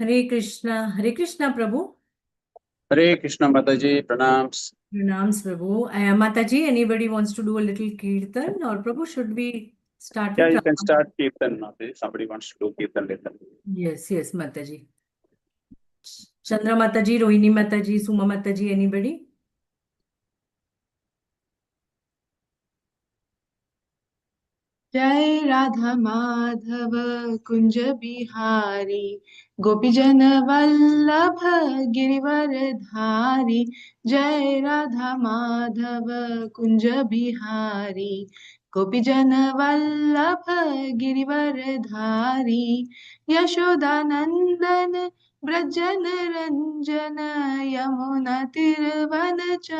Hare Krishna Prabhu. Hare Krishna Mataji, pranams. Pranams Prabhu. Mataji, anybody wants to do a little kirtan, or Prabhu, should we start Yeah, with you can Rama? start Kirtan, Mataji. Somebody wants to do Kirtan later. Yes, yes, Mataji. Chandra Mataji, Rohini Mataji, Suma Mataji, anybody? जय राधा माधव कुंज बिहारी गोपीजन वल्लभ गिरिवर धारी। जय राधा माधव कुंज बिहारी गोपीजन वल्लभ गिरिवर धारी। यशोदानंदन ब्रजन रंजन यमुना तिरवनचारी।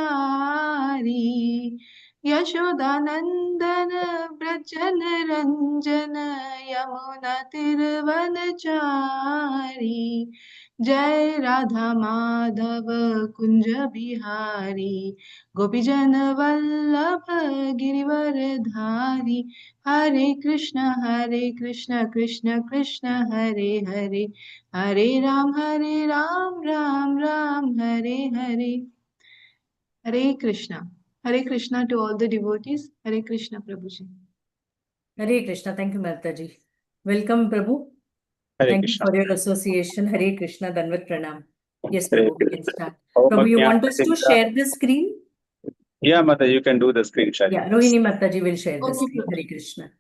यशोदानंदन ब्रजन रंजन यमुना तिरवनचारी। जय राधा माधव कुंज बिहारी गोपीजन वल्लभ गिरिवर धारी। हरे कृष्ण कृष्ण कृष्ण हरे हरे, हरे राम राम राम हरे हरे। हरे Krishna to all the devotees. Hare Krishna Prabhuji. Hare Krishna. Thank you, Mataji. Welcome, Prabhu. Hare Thank Krishna. you for your association. Hare Krishna, Danvat Pranam. Yes, Hare Prabhu, we can Krishna. start. Om Prabhu, you want us to Jnanatimira. share the screen? Yeah, Mataji, you can do the screen sharing. Yeah, Rohini Mataji will share the Okay, screen. Prabhu. Hare Krishna.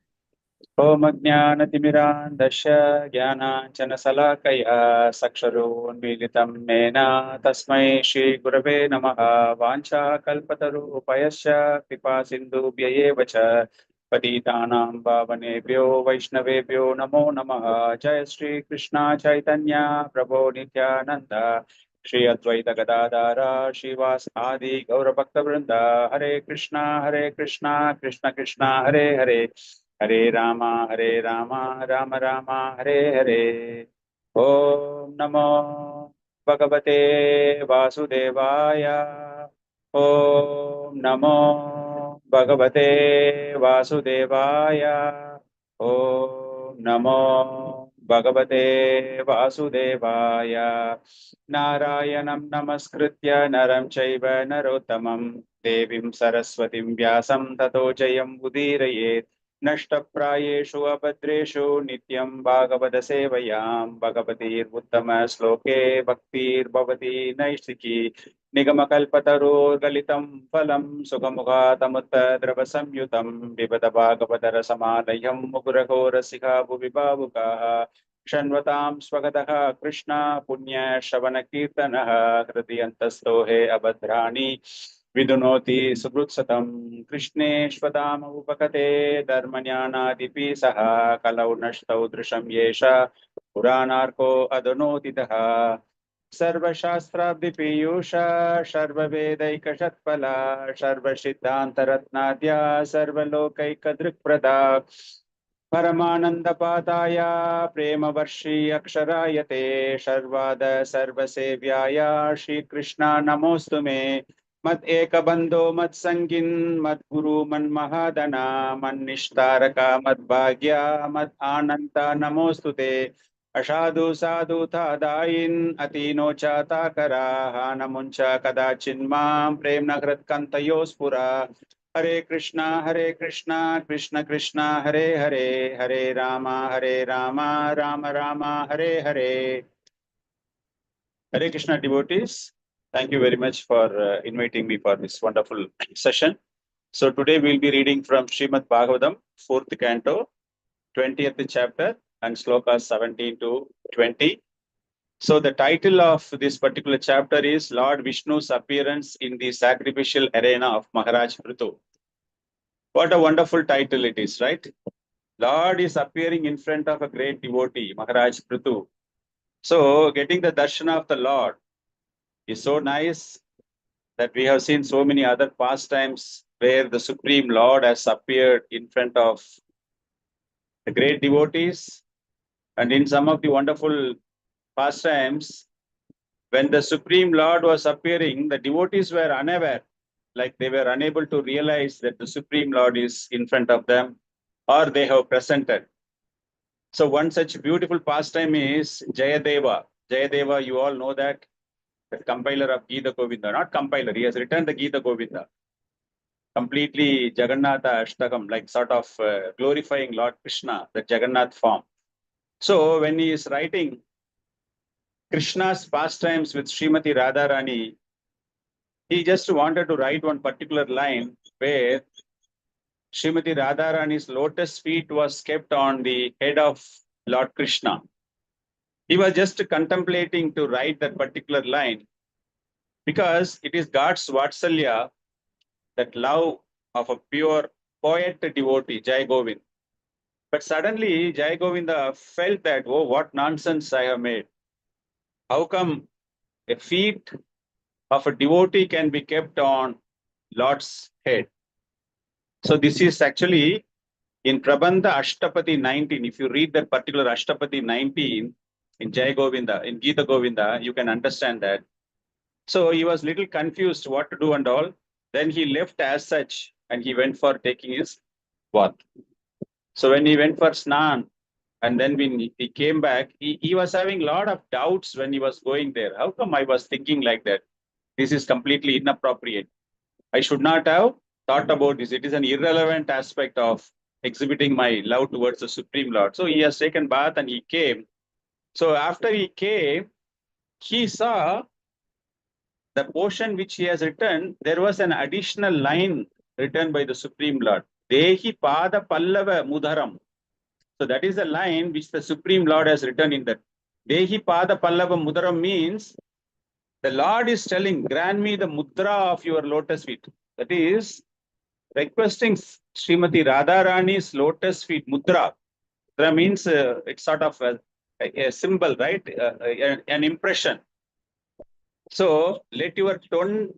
Om Jnanatimiraandasya Jnananjanasalakaya Saksharoonmilitam Mena Tasmai Shri Gurave Namaha Vancha Kalpatarupayasya Kripa Sindhubhya Vacha Patitanam Pavanebhyo Vaishnavebhyo Namo Namaha. Jai Shri Krishna Chaitanya Prabhu Nityananda Shri Advaita Gadadara Shivas Adi Gaura Bhakta Vrinda. Hare Krishna Krishna Krishna Hare Hare, Hare Rama Rama Rama Hare Hare. Om Namo Bhagavate Vasudevaya. Om Namo Bhagavate Vasudevaya. Om Namo Bhagavate Vasudevaya. Narayanam Namaskritya Naram Chaiva Narottamam Devim Saraswatim Vyasam Tato Jayam Udirayet. नष्टप्रायेषु अभद्रेषु नित्यं भागवत सेवयां भगवतीर्उत्तम श्लोके भक्तिर्भवति नैष्ठिकी निगमकल्पतरोर्गलितं फलं सुखमुखातमुत्तद्रव संयुतं पिबत भागवत रसमालयं मुकुरहो रसिका भुवि भावुकाः शृण्वतां स्वगतः कृष्ण पुण्यश्रवणकीर्तनः हृदयन्तस्थो हे अभद्राणि विदुनोति सुहृत्सतं कृष्णेष्वदाम उपकते धर्मज्ञानादिपि सह कलौ नष्टौ दृशं येष पुराणार्को अधुनोतितः सर्वशास्त्राब्धिपीयूष सर्ववेदैकषत्फला सर्वसिद्धान्तरत्नाद्या सर्वलोकैकदृक्प्रदा परमानन्दपाताय प्रेमवर्षी अक्षरायते शर्वाद सर्वसेव्याय श्रीकृष्ण नमोऽस्तु मे मद एक बंधो मद संगिन मद गुरु मन महादना मन निष्ठारका मद भाग्या मद आनंद नमोस्तुते असाधु साधु था दाइन अतीनो चाता करा नमुंचा कदाचिन्मां प्रेम नकृत कंतयो स्पुरा हरे कृष्णा कृष्ण कृष्ण हरे हरे, हरे Ram Ram Hare Hare. Hare Krishna devotees, thank you very much for inviting me for this wonderful session. So today we'll be reading from Srimad Bhagavatam, 4th canto, 20th chapter, and slokas 17 to 20. So the title of this particular chapter is Lord Vishnu's appearance in the sacrificial arena of Maharaj Prithu. What a wonderful title it is, right? Lord is appearing in front of a great devotee, Maharaj Prithu. So getting the darshan of the Lord is so nice that we have seen so many other pastimes where the Supreme Lord has appeared in front of the great devotees. And in some of the wonderful pastimes, when the Supreme Lord was appearing, the devotees were unaware, like they were unable to realize that the Supreme Lord is in front of them or they have presented. So one such beautiful pastime is Jayadeva. Jayadeva, you all know that, the compiler of Gita Govinda, not compiler, he has written the Gita Govinda. Completely Jagannatha Ashtakam, like sort of glorifying Lord Krishna, the Jagannath form. So when he is writing Krishna's pastimes with Srimati Radharani, he just wanted to write one particular line where Srimati Radharani's lotus feet was kept on the head of Lord Krishna. He was just contemplating to write that particular line because it is God's Vatsalya, that love of a pure poet devotee, Jai Govind. But suddenly Jai Govinda felt that, oh, what nonsense I have made. How come a feet of a devotee can be kept on Lord's head? So this is actually in Prabandha Ashtapadi 19. If you read that particular Ashtapadi 19 in Jai Govinda, in Gita Govinda, you can understand that. So he was little confused what to do and all. Then he left as such and he went for taking his bath. So when he went for snan and then when he came back, he was having a lot of doubts when he was going there. How come I was thinking like that? This is completely inappropriate. I should not have thought about this. It is an irrelevant aspect of exhibiting my love towards the Supreme Lord. So he has taken bath and he came. So after he came, he saw the portion which he has written, there was an additional line written by the Supreme Lord. Dehi pada pallava mudharam. So that is the line which the Supreme Lord has written in that. Dehi pada pallava mudharam means the Lord is telling, grant me the mudra of your lotus feet. That is requesting Srimati Radharani's lotus feet mudra. Mudra means it's sort of a symbol, right? An impression. So let your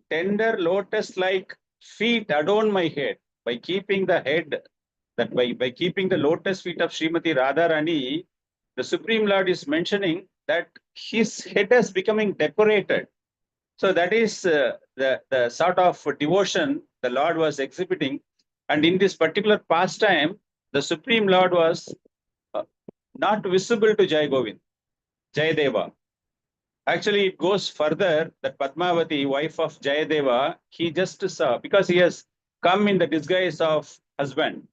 tender lotus-like feet adorn my head by keeping the head, that by keeping the lotus feet of Srimati Radharani, the Supreme Lord is mentioning that his head is becoming decorated. So that is the sort of devotion the Lord was exhibiting. And in this particular pastime, the Supreme Lord was not visible to Jai Govind, Jayadeva. Actually, it goes further that Padmavati, wife of Jayadeva, he just saw, because he has come in the disguise of husband.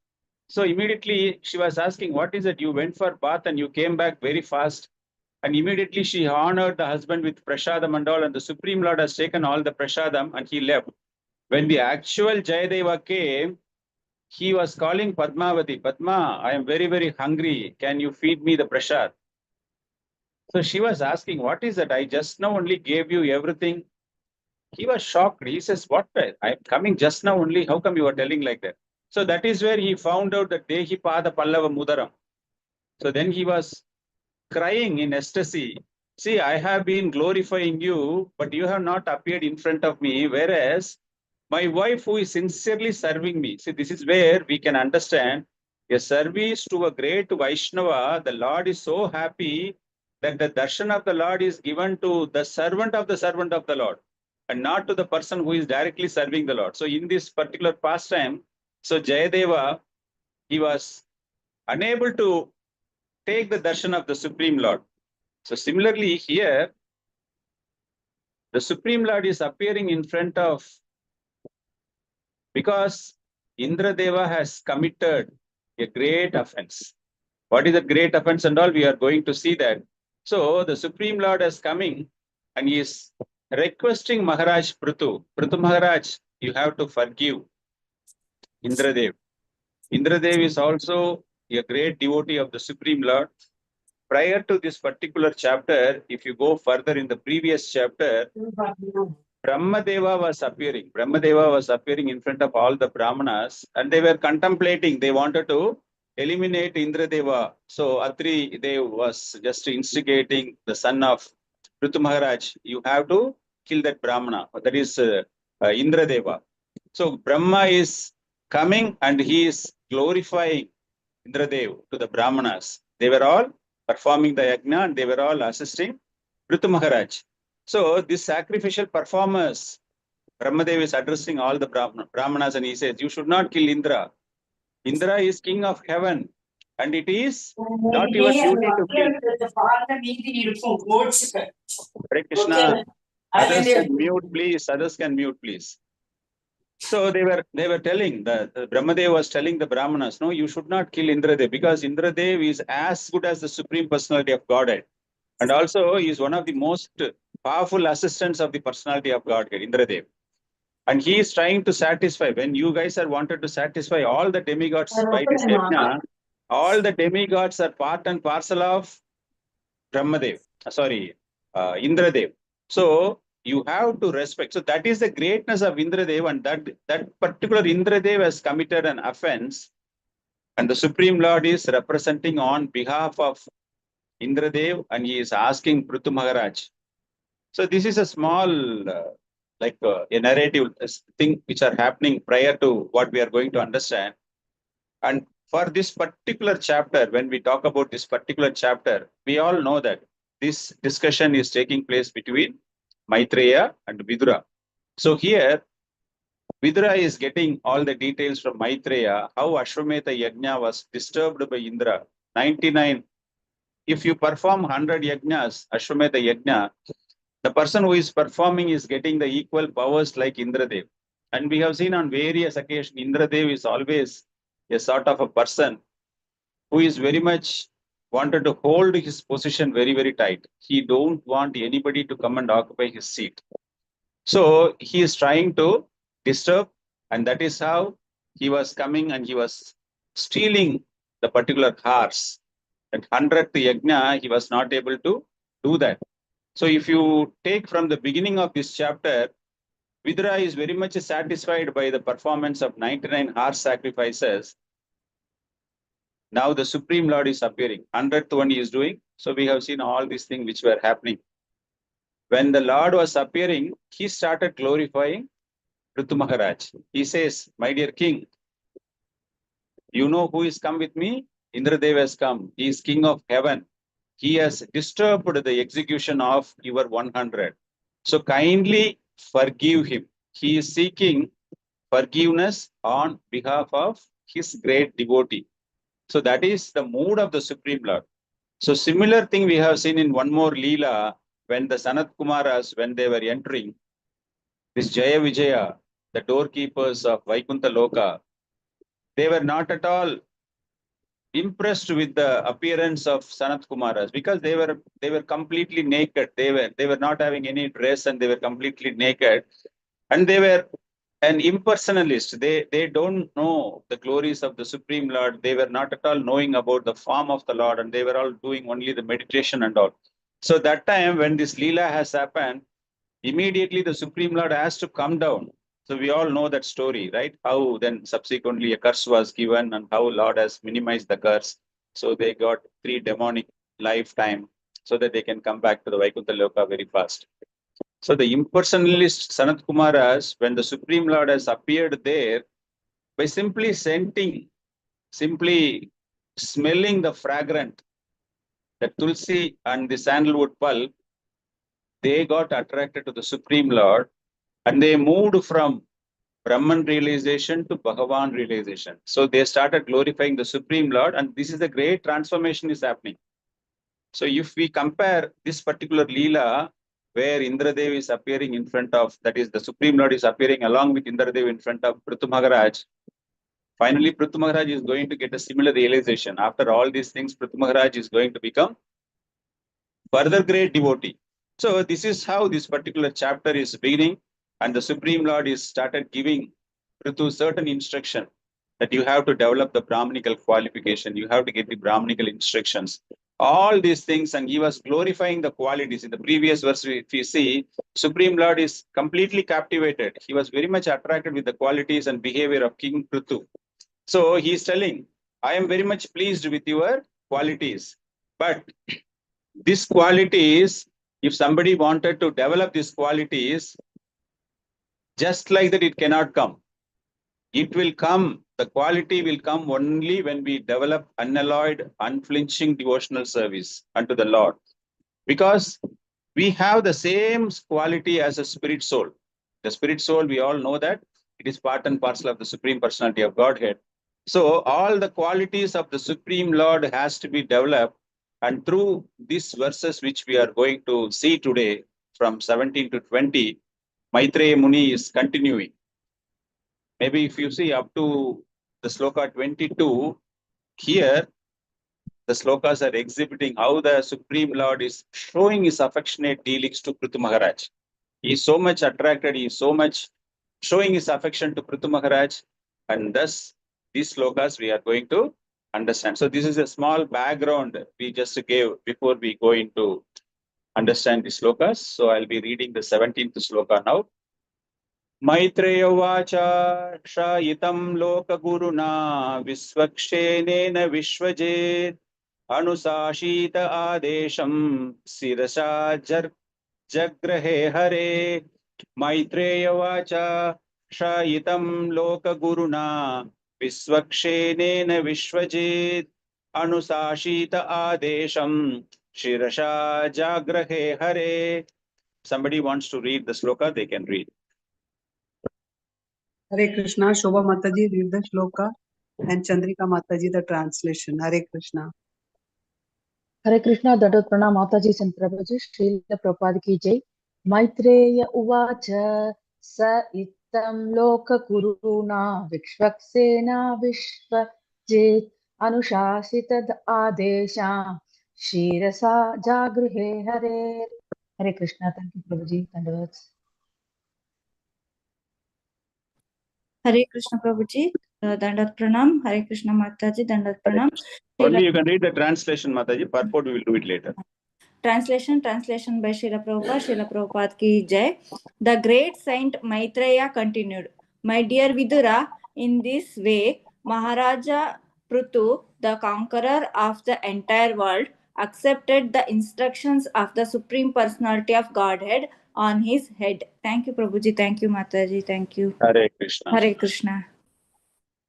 So immediately she was asking, what is it? You went for bath and you came back very fast. And immediately she honored the husband with prasadam and all, and the Supreme Lord has taken all the prasadam and he left. When the actual Jayadeva came, he was calling Padmavati, Padma, I am very, very hungry. Can you feed me the prasad? So she was asking, what is that? I just now only gave you everything. He was shocked. He says, what? I'm coming just now only. How come you are telling like that? So that is where he found out that Dehi Pada Pallava Mudaram. So then he was crying in ecstasy. See, I have been glorifying you, but you have not appeared in front of me. Whereas my wife, who is sincerely serving me. See, this is where we can understand a service to a great Vaishnava. The Lord is so happy that the darshan of the Lord is given to the servant of the Lord and not to the person who is directly serving the Lord. So in this particular pastime, so Jayadeva, he was unable to take the darshan of the Supreme Lord. So similarly here, the Supreme Lord is appearing in front of, because Indradeva has committed a great offense. What is a great offense and all? We are going to see that. So the Supreme Lord is coming and he is requesting Maharaj Prithu. Prithu Maharaj, you have to forgive Indradev. Indradev is also a great devotee of the Supreme Lord. Prior to this particular chapter, if you go further in the previous chapter, Brahmadeva was appearing. Brahmadeva was appearing in front of all the Brahmanas and they were contemplating. They wanted to eliminate Indradeva. So Atri Dev was just instigating the son of Prithu Maharaj. You have to kill that Brahmana. That is Indradeva. So Brahma is coming and he is glorifying Indradev to the Brahmanas. They were all performing the yajna and they were all assisting Prithu Maharaj. So this sacrificial performance, Brahmadev is addressing all the Brahmanas and he says, you should not kill Indra. Indra is king of heaven and it is not your duty to kill. Hare Krishna. Others can mute, please. Others can mute, please. So they were telling, the Brahmadev was telling the Brahmanas, no, you should not kill Indradev, because Indradev is as good as the Supreme Personality of Godhead. And also he is one of the most powerful assistants of the Personality of Godhead, Indradev. And he is trying to satisfy, when you guys are wanted to satisfy all the demigods by this yajna, all the demigods are part and parcel of Brahmadev, Indradev. So you have to respect. So that is the greatness of Indradev, and that particular Indradev has committed an offense, and the Supreme Lord is representing on behalf of Indradev, and he is asking Prithu Maharaj. So this is a small, a narrative thing which are happening prior to what we are going to understand. And for this particular chapter, when we talk about this particular chapter, we all know that this discussion is taking place between Maitreya and Vidura. So here, Vidura is getting all the details from Maitreya, how Ashwamedha Yajna was disturbed by Indra. 99, if you perform 100 yajnas, Ashwamedha Yajna, the person who is performing is getting the equal powers like Indradev. And we have seen on various occasions, Indradev is always a sort of a person who is very much wanted to hold his position very, very tight. He don't want anybody to come and occupy his seat. So he is trying to disturb, and that is how he was coming and he was stealing the particular horse. At 100th yajna, he was not able to do that. So if you take from the beginning of this chapter, Vidura is very much satisfied by the performance of 99 horse sacrifices. Now the Supreme Lord is appearing. 100th one he is doing. So we have seen all these things which were happening. When the Lord was appearing, he started glorifying Prithu Maharaj. He says, my dear king, you know who is come with me? Indradev has come. He is king of heaven. He has disturbed the execution of your 100. So kindly forgive him. He is seeking forgiveness on behalf of his great devotee. So that is the mood of the Supreme Lord. So similar thing we have seen in one more Leela, when the Sanat Kumaras, when they were entering, this Jaya Vijaya, the doorkeepers of Vaikuntha Loka, they were not at all impressed with the appearance of Sanat Kumaras, because they were completely naked. They were not having any dress, and they were completely naked, and they were an impersonalist. They don't know the glories of the Supreme Lord. They were not at all knowing about the form of the Lord, and they were all doing only the meditation and all. So that time when this Leela has happened, immediately the Supreme Lord has to come down. So we all know that story, right? How then subsequently a curse was given, and how Lord has minimized the curse. So they got 3 demonic lifetime so that they can come back to the Vaikuntha Loka very fast. So the impersonalist Sanat Kumaras, when the Supreme Lord has appeared there, by simply scenting, simply smelling the fragrant, the tulsi and the sandalwood pulp, they got attracted to the Supreme Lord, and they moved from Brahman realization to Bhagavan realization. So they started glorifying the Supreme Lord, and this is the great transformation is happening. So if we compare this particular Leela, where Indradev is appearing in front of, that is the Supreme Lord is appearing along with Indradev in front of Prithu Maharaj, finally Prithu Maharaj is going to get a similar realization. After all these things, Prithu Maharaj is going to become further great devotee. So this is how this particular chapter is beginning, and the Supreme Lord is started giving Prithu certain instruction that you have to develop the Brahmanical qualification, you have to get the Brahmanical instructions, all these things, and he was glorifying the qualities. In the previous verse, if you see, Supreme Lord is completely captivated. He was very much attracted with the qualities and behavior of King Prithu. So he is telling, I am very much pleased with your qualities, but these qualities, if somebody wanted to develop these qualities, just like that, it cannot come. It will come, the quality will come only when we develop unalloyed, unflinching devotional service unto the Lord. Because we have the same quality as a spirit soul. The spirit soul, we all know that it is part and parcel of the Supreme Personality of Godhead. So all the qualities of the Supreme Lord has to be developed. And through these verses, which we are going to see today from 17 to 20, Maitreya Muni is continuing. Maybe if you see up to the sloka 22, here the slokas are exhibiting how the Supreme Lord is showing his affectionate dealings to Prithu Maharaj. He is so much attracted, he is so much showing his affection to Prithu Maharaj, and thus these slokas we are going to understand. So this is a small background we just gave before we go into understand the slokas. So I'll be reading the 17th sloka now. Maitreya vacha shayitam lokaguruna visvakshenena vishvajet anusashita adesham sirasa jagrahe hare. Maitreya vacha shayitam lokaguruna visvakshenena vishvajet anusashita adesham shirasha jagrahe hare. Somebody wants to read the sloka, they can read. Hare Krishna, Shobha Mataji read the shloka and Chandrika Mataji the translation. Hare Krishna. Hare Krishna, Dadot Pranam Mataji and Prabhuji, Srila Prabhupada ki jai. Maitreya uvacha sa itam loka kuruna vikshvaksena vishvajit anushasita adesha shirasa jagrihe hare. Hare Krishna, thank you Prabhuji, Dandavats. Hare Krishna Prabhuji, Dandat Pranam, Hare Krishna Mataji, Dandat Pranam. Only you can read the translation, Mataji. Purport we will do it later. Translation by Srila Prabhupada ki jai. The great saint Maitreya continued, my dear Vidura, in this way, Maharaja Prithu, the conqueror of the entire world, accepted the instructions of the Supreme Personality of Godhead on his head. Thank you, Prabhuji. Thank you, Mataji. Thank you. Hare Krishna. Hare Krishna.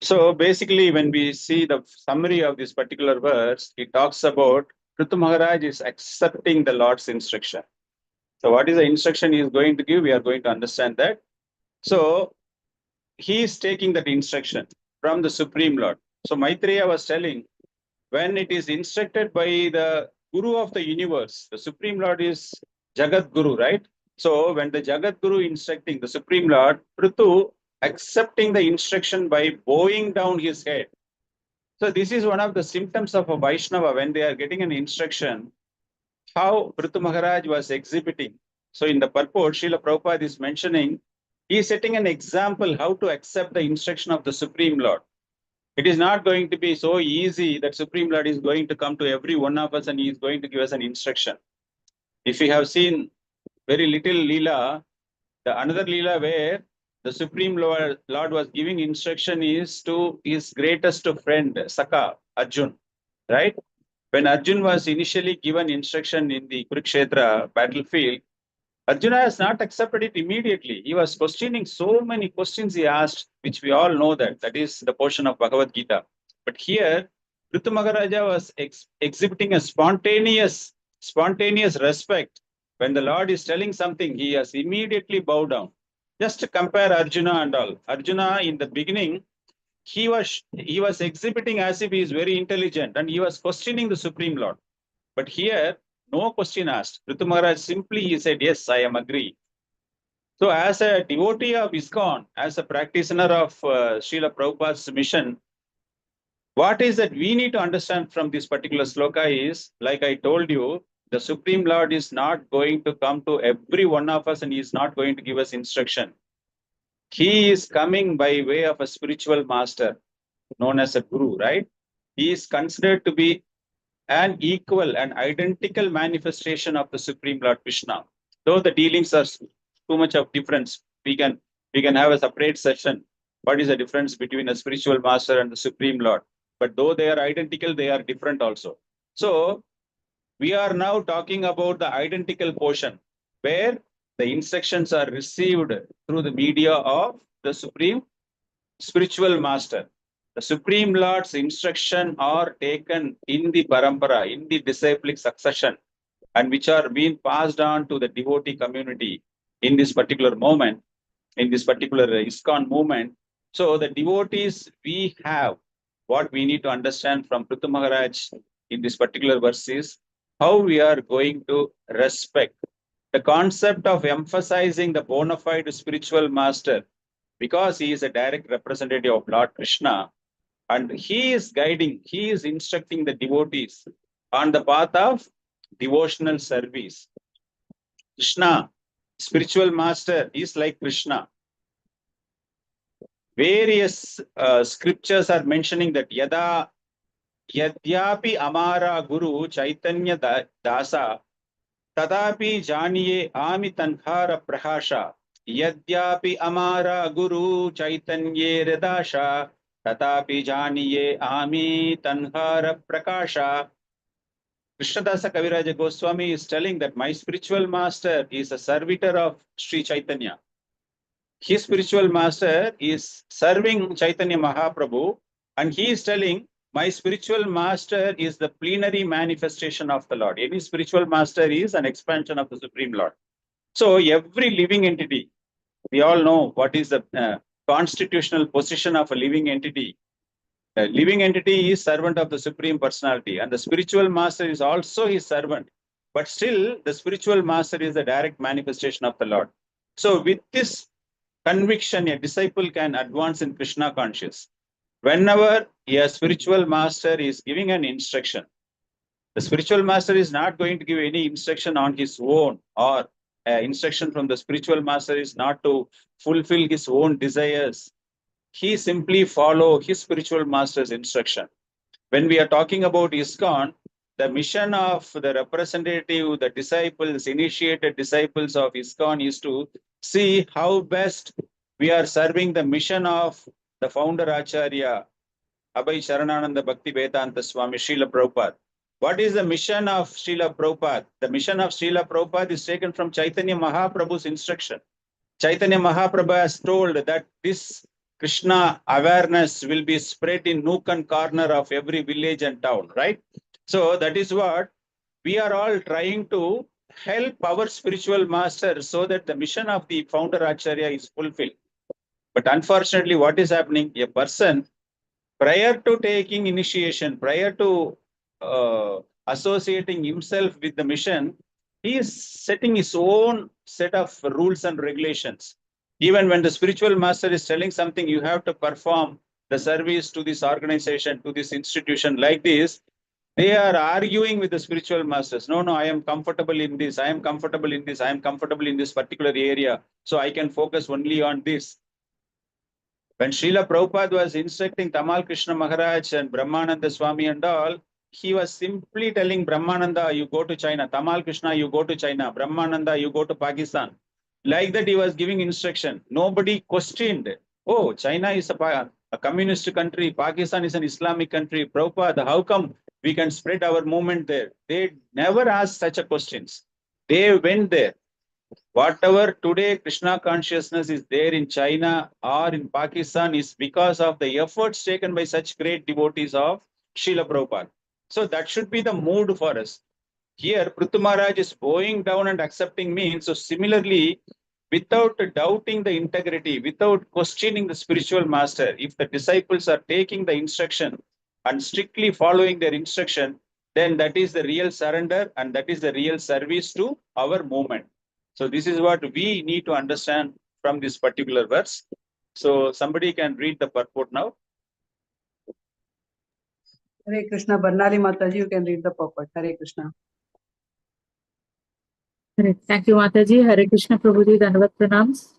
So basically, when we see the summary of this particular verse, it talks about Prithu Maharaj is accepting the Lord's instruction. So what is the instruction he is going to give? We are going to understand that. So he is taking that instruction from the Supreme Lord. So Maitreya was telling, when it is instructed by the Guru of the universe, the Supreme Lord is Jagat Guru, right? So when the Jagat Guru instructing the Supreme Lord, Prithu accepting the instruction by bowing down his head. So this is one of the symptoms of a Vaishnava when they are getting an instruction, how Prithu Maharaj was exhibiting. So in the purport, Srila Prabhupada is mentioning, he is setting an example how to accept the instruction of the Supreme Lord. It is not going to be so easy that Supreme Lord is going to come to every one of us and he is going to give us an instruction. If we have seen very little Leela, the another Leela where the Supreme Lord was giving instruction is to his greatest friend, Saka, Arjun, right? When Arjun was initially given instruction in the Kurukshetra battlefield, Arjuna has not accepted it immediately. He was questioning so many questions he asked, which we all know that is the portion of Bhagavad Gita. But here, Prithu Maharaja was exhibiting a spontaneous respect. When the Lord is telling something, he has immediately bowed down. Just to compare Arjuna and all. Arjuna in the beginning, he was exhibiting as if he is very intelligent and he was questioning the Supreme Lord. But here, no question asked. Prithu Maharaj simply he said, yes, I am agree. So as a devotee of ISKCON, as a practitioner of Srila Prabhupada's mission, what is that we need to understand from this particular sloka is, like I told you, the Supreme Lord is not going to come to every one of us and he is not going to give us instruction. He is coming by way of a spiritual master known as a guru, right? He is considered to be an equal and identical manifestation of the Supreme Lord Krishna. Though the dealings are too much of difference, we can have a separate session. What is the difference between a spiritual master and the Supreme Lord? But though they are identical, they are different also. So we are now talking about the identical portion where the instructions are received through the media of the Supreme Spiritual Master. The Supreme Lord's instruction are taken in the parampara, in the disciplic succession, and which are being passed on to the devotee community in this particular moment, in this particular ISKCON movement. So the devotees we have, what we need to understand from Prithu Maharaj in this particular verse is how we are going to respect the concept of emphasizing the bona fide spiritual master, because he is a direct representative of Lord Krishna, and he is guiding, he is instructing the devotees on the path of devotional service. Krishna, spiritual master, is like Krishna. Various scriptures are mentioning that Yadyapi Amara Guru Chaitanya Dasa Tadapi Janiye Ami Tanhara Prahasha Yadyapi Amara Guru Chaitanya Redasha Tadapi Janiye Ami Tanhara Prakasha. Krishnadasa Kaviraja Goswami is telling that my spiritual master is a servitor of Sri Chaitanya. His spiritual master is serving Chaitanya Mahaprabhu, and he is telling, my spiritual master is the plenary manifestation of the Lord. Any spiritual master is an expansion of the Supreme Lord. So every living entity, we all know what is the constitutional position of a living entity. A living entity is servant of the Supreme Personality, and the spiritual master is also his servant. But still, the spiritual master is the direct manifestation of the Lord. So with this conviction, a disciple can advance in Krishna conscious. Whenever a spiritual master is giving an instruction, the spiritual master is not going to give any instruction on his own, or instruction from the spiritual master is not to fulfill his own desires. He simply follow his spiritual master's instruction. When we are talking about ISKCON, the mission of the representative, the disciples, initiated disciples of ISKCON is to see how best we are serving the mission of the founder Acharya, Abhay Sharanananda Bhakti Vedanta Swami Srila Prabhupada. What is the mission of Srila Prabhupada? The mission of Srila Prabhupada is taken from Chaitanya Mahaprabhu's instruction. Chaitanya Mahaprabhu has told that this Krishna awareness will be spread in nook and corner of every village and town, right? So that is what we are all trying to help our spiritual master so that the mission of the founder Acharya is fulfilled. But unfortunately, what is happening? A person, prior to taking initiation, prior to associating himself with the mission, he is setting his own set of rules and regulations. Even when the spiritual master is telling something, you have to perform the service to this organization, to this institution like this, they are arguing with the spiritual masters. No, I am comfortable in this. I am comfortable in this. I am comfortable in this particular area. So I can focus only on this. When Srila Prabhupada was instructing Tamal Krishna Maharaj and Brahmananda Swami and all, he was simply telling Brahmananda, you go to China. Tamal Krishna, you go to China. Brahmananda, you go to Pakistan. Like that, he was giving instruction. Nobody questioned. Oh, China is a communist country. Pakistan is an Islamic country. Prabhupada, how come we can spread our movement there? They never asked such a questions. They went there. Whatever today Krishna consciousness is there in China or in Pakistan is because of the efforts taken by such great devotees of Srila Prabhupada. So that should be the mood for us. Here, Prithu Maharaj is bowing down and accepting means. So similarly, without doubting the integrity, without questioning the spiritual master, if the disciples are taking the instruction and strictly following their instruction, then that is the real surrender and that is the real service to our movement. So this is what we need to understand from this particular verse. So somebody can read the purport now. Hare Krishna, Barnali Mataji, you can read the purport. Hare Krishna. Thank you, Mataji. Hare Krishna Prabhuji, Dandavat Pranams.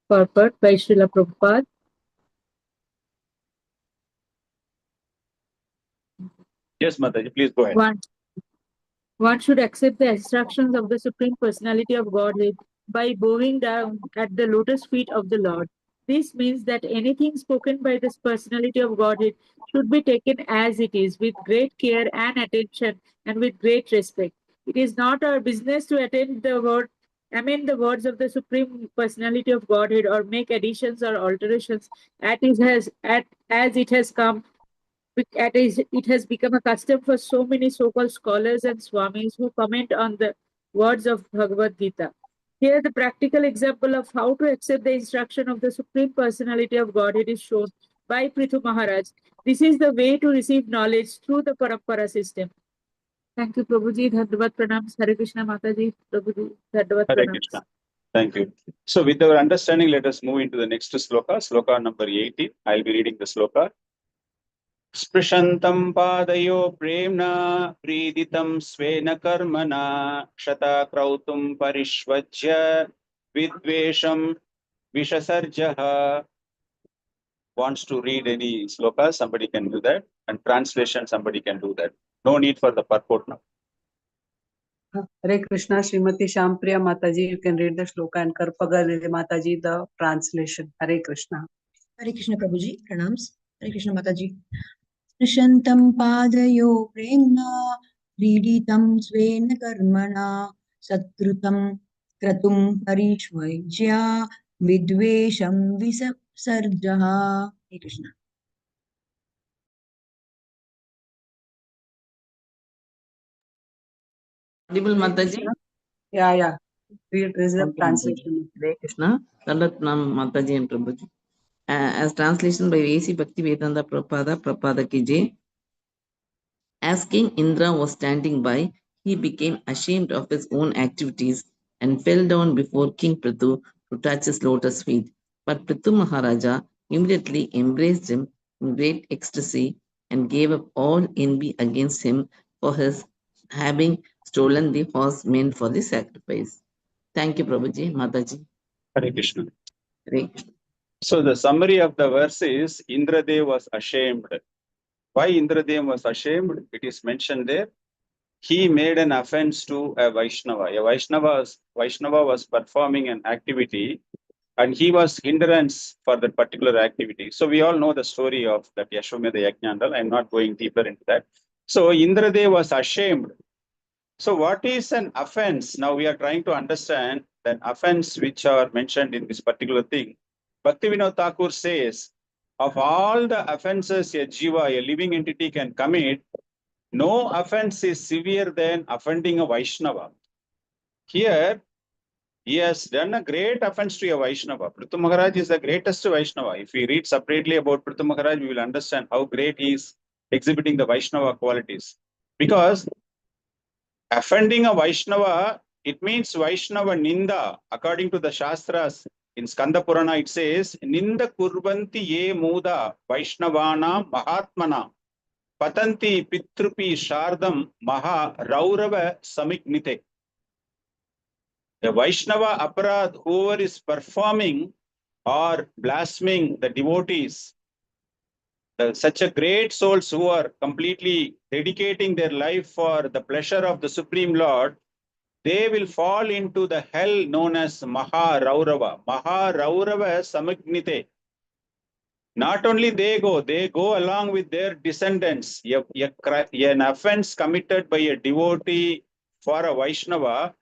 Purport by Srila Prabhupada. Yes, Mataji, please go ahead. One should accept the instructions of the Supreme Personality of Godhead by bowing down at the lotus feet of the Lord. This means that anything spoken by this Personality of Godhead should be taken as it is, with great care and attention and with great respect. It is not our business to amend the words of the Supreme Personality of Godhead or make additions or alterations as it has become a custom for so many so-called scholars and swamis who comment on the words of Bhagavad Gita. Here, the practical example of how to accept the instruction of the Supreme Personality of Godhead is shown by Prithu Maharaj. This is the way to receive knowledge through the Parampara system. Thank you, Prabhuji. Dhandavat pranams. Hare Krishna Mataji. Prabhuji. Dhandavat Hare pranams. Krishna. Thank you. So with our understanding, let us move into the next sloka, sloka number 18. I'll be reading the sloka. Sprishantam padayo premna priditam svena karmana shata krautum parishvajya vidvesham vishasarjaha. Wants to read any sloka, somebody can do that. And translation, somebody can do that. No need for the purport now. Hare Krishna, Srimati Shampriya Mataji, you can read the shloka, and Karpagal Mataji, the translation. Hare Krishna. Hare Krishna Prabhuji, pranams. Hare Krishna Mataji. Prishantam padayo premna vriditam svena karmana satkrutam kratum parishvajya vidvesham visarjaha. Hare Krishna. Audible Mataji? Yeah. Read the Okay, translation. Hare Krishna. Dandat Pranam Mataji and Prabhuji. As translation by A.C. Bhakti Vedanta Prabhupada ki jai. As King Indra was standing by, he became ashamed of his own activities and fell down before King Prithu to touch his lotus feet. But Prithu Maharaja immediately embraced him in great ecstasy and gave up all envy against him for his having stolen the horse meant for the sacrifice. Thank you, Prabhuji, Mataji. Hare Krishna. Hare Krishna. So the summary of the verse is Indradev was ashamed. Why Indradev was ashamed? It is mentioned there. He made an offense to a Vaishnava. A Vaishnava was performing an activity and he was hindrance for that particular activity. So we all know the story of that Yashomeda Yajnandal. I'm not going deeper into that. So Indradev was ashamed. So what is an offense? Now we are trying to understand that offense which are mentioned in this particular thing. Bhaktivinoda Thakur says, of all the offenses a jiva, a living entity can commit, no offense is severe than offending a Vaishnava. Here, he has done a great offense to a Vaishnava. Prithu Maharaj is the greatest Vaishnava. If we read separately about Prithu Maharaj, we will understand how great he is exhibiting the Vaishnava qualities. Because offending a Vaishnava, it means Vaishnava Ninda. According to the Shastras, in Skanda Purana, it says, Ninda kurvanti ye muda Vaishnavana mahatmana patanti pitrupi shardam maha raurava samignite. A Vaishnava aparad, whoever is performing or blaspheming the devotees, such a great souls who are completely dedicating their life for the pleasure of the Supreme Lord, they will fall into the hell known as Maha Raurava. Maha Raurava Samignite. Not only they go along with their descendants. An offense committed by a devotee for a Vaishnava,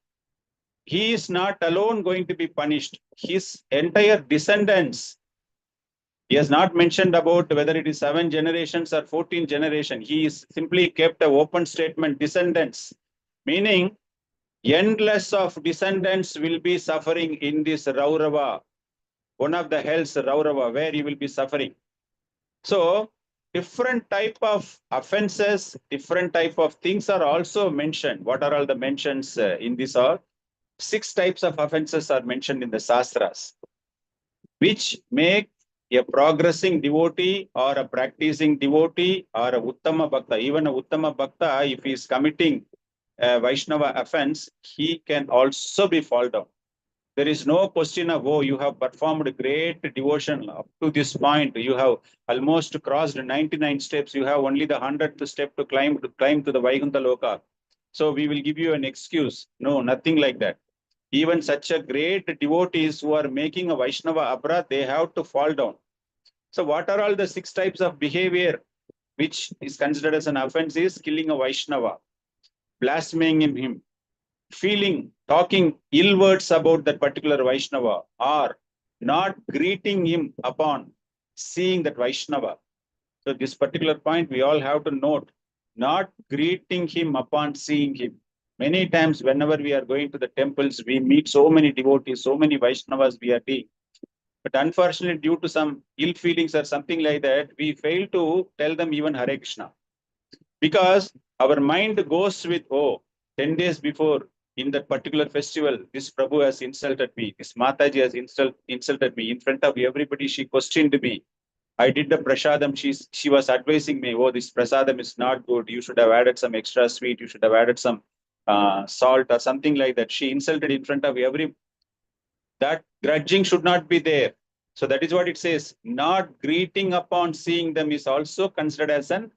he is not alone going to be punished. His entire descendants, he has not mentioned about whether it is 7 generations or 14 generations. He is simply kept an open statement, descendants, meaning endless of descendants will be suffering in this Raurava, one of the hells, Raurava, where he will be suffering. So, different type of offenses, different type of things are also mentioned. What are all the mentions in this? 6 types of offenses are mentioned in the Shastras, which make a progressing devotee or a practicing devotee or a Uttama Bhakta, even a Uttama Bhakta, if he is committing a Vaishnava offense, he can also be fall down. There is no question of, oh, you have performed great devotion up to this point. You have almost crossed 99 steps. You have only the 100th step to climb to the Vaikuntha Loka. So we will give you an excuse. No, nothing like that. Even such a great devotees who are making a Vaishnava aparad, they have to fall down. So what are all the 6 types of behavior which is considered as an offense? Is killing a Vaishnava, blaspheming him, talking ill words about that particular Vaishnava, or not greeting him upon seeing that Vaishnava. So this particular point we all have to note, not greeting him upon seeing him. Many times whenever we are going to the temples, we meet so many devotees, so many Vaishnavas we are seeing. But unfortunately, due to some ill feelings or something like that, we fail to tell them even Hare Krishna. Because our mind goes with, oh, 10 days before in that particular festival, this Prabhu has insulted me, this Mataji has insulted me in front of everybody. She questioned me. I did the prasadam. She was advising me, oh, this prasadam is not good. You should have added some extra sweet. You should have added some salt or something like that. She insulted in front of every. That grudging should not be there. So that is what it says. Not greeting upon seeing them is also considered as an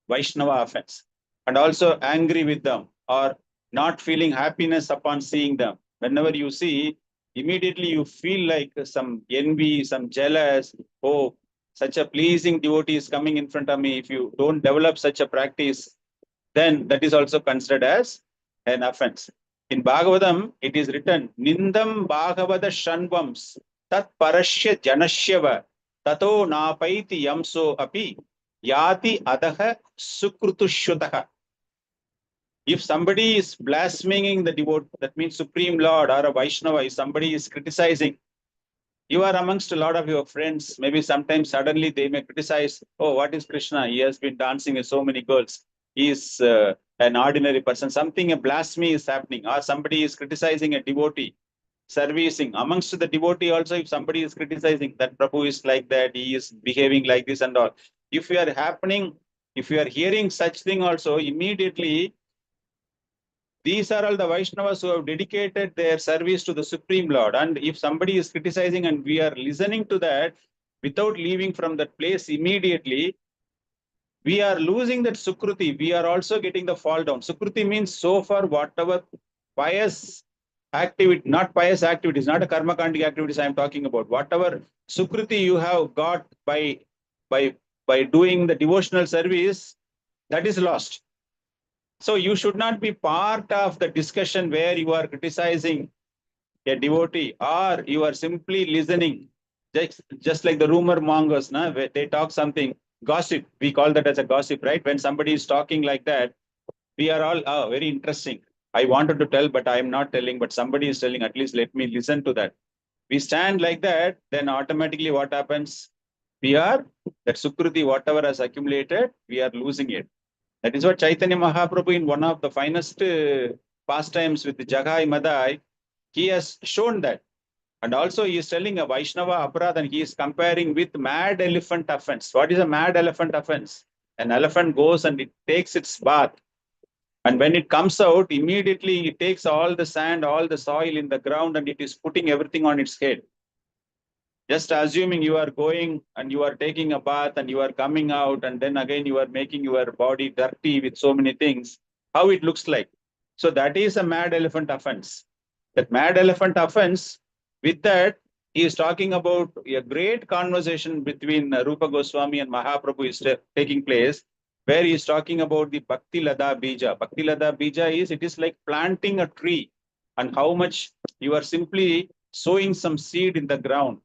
Vaishnava offense. And also angry with them or not feeling happiness upon seeing them. Whenever you see, immediately you feel like some envy, some jealous. Oh, such a pleasing devotee is coming in front of me. If you don't develop such a practice, then that is also considered as an offense. In Bhagavatam, it is written, Nindam Bhagavata Shanvams Tat Parashya Janashyava Tato Napaiti Yamso Api Yati Adaha Sukrutushutaha. If somebody is blaspheming the devotee, that means Supreme Lord or a Vaishnava, if somebody is criticizing, you are amongst a lot of your friends, maybe sometimes suddenly they may criticize, oh, what is Krishna? He has been dancing with so many girls. He is an ordinary person. Something, a blasphemy is happening, or somebody is criticizing a devotee, servicing. Amongst the devotee also, if somebody is criticizing that Prabhu is like that, he is behaving like this and all. If you are hearing such thing also, immediately, these are all the Vaishnavas who have dedicated their service to the Supreme Lord. And if somebody is criticizing and we are listening to that without leaving from that place immediately, we are losing that Sukruti. We are also getting the fall down. Sukruti means so far whatever pious activity, not pious activities, not a karma kandi activities I am talking about. Whatever Sukruti you have got by doing the devotional service, that is lost. So you should not be part of the discussion where you are criticizing a devotee or you are simply listening. Just like the rumor mongers, where they talk something, gossip. We call that as a gossip, right? When somebody is talking like that, we are all, oh, very interesting. I wanted to tell, but I am not telling, but somebody is telling, at least let me listen to that. We stand like that, then automatically what happens? That Sukruti, whatever has accumulated, we are losing it. That is what Chaitanya Mahaprabhu, in one of the finest pastimes with Jagai Madai, he has shown that. And also he is telling a Vaishnava Aparad and he is comparing with mad elephant offense. What is a mad elephant offense? An elephant goes and it takes its bath. And when it comes out, immediately it takes all the sand, all the soil in the ground and it is putting everything on its head. Just assuming you are going and you are taking a bath and you are coming out and then again you are making your body dirty with so many things, how it looks like. So that is a mad elephant offense. That mad elephant offense, with that, he is talking about a great conversation between Rupa Goswami and Mahaprabhu is taking place, where he is talking about the Bhakti Lada Bija. Bhakti Lada Bija it is like planting a tree and how much you are simply sowing some seed in the ground.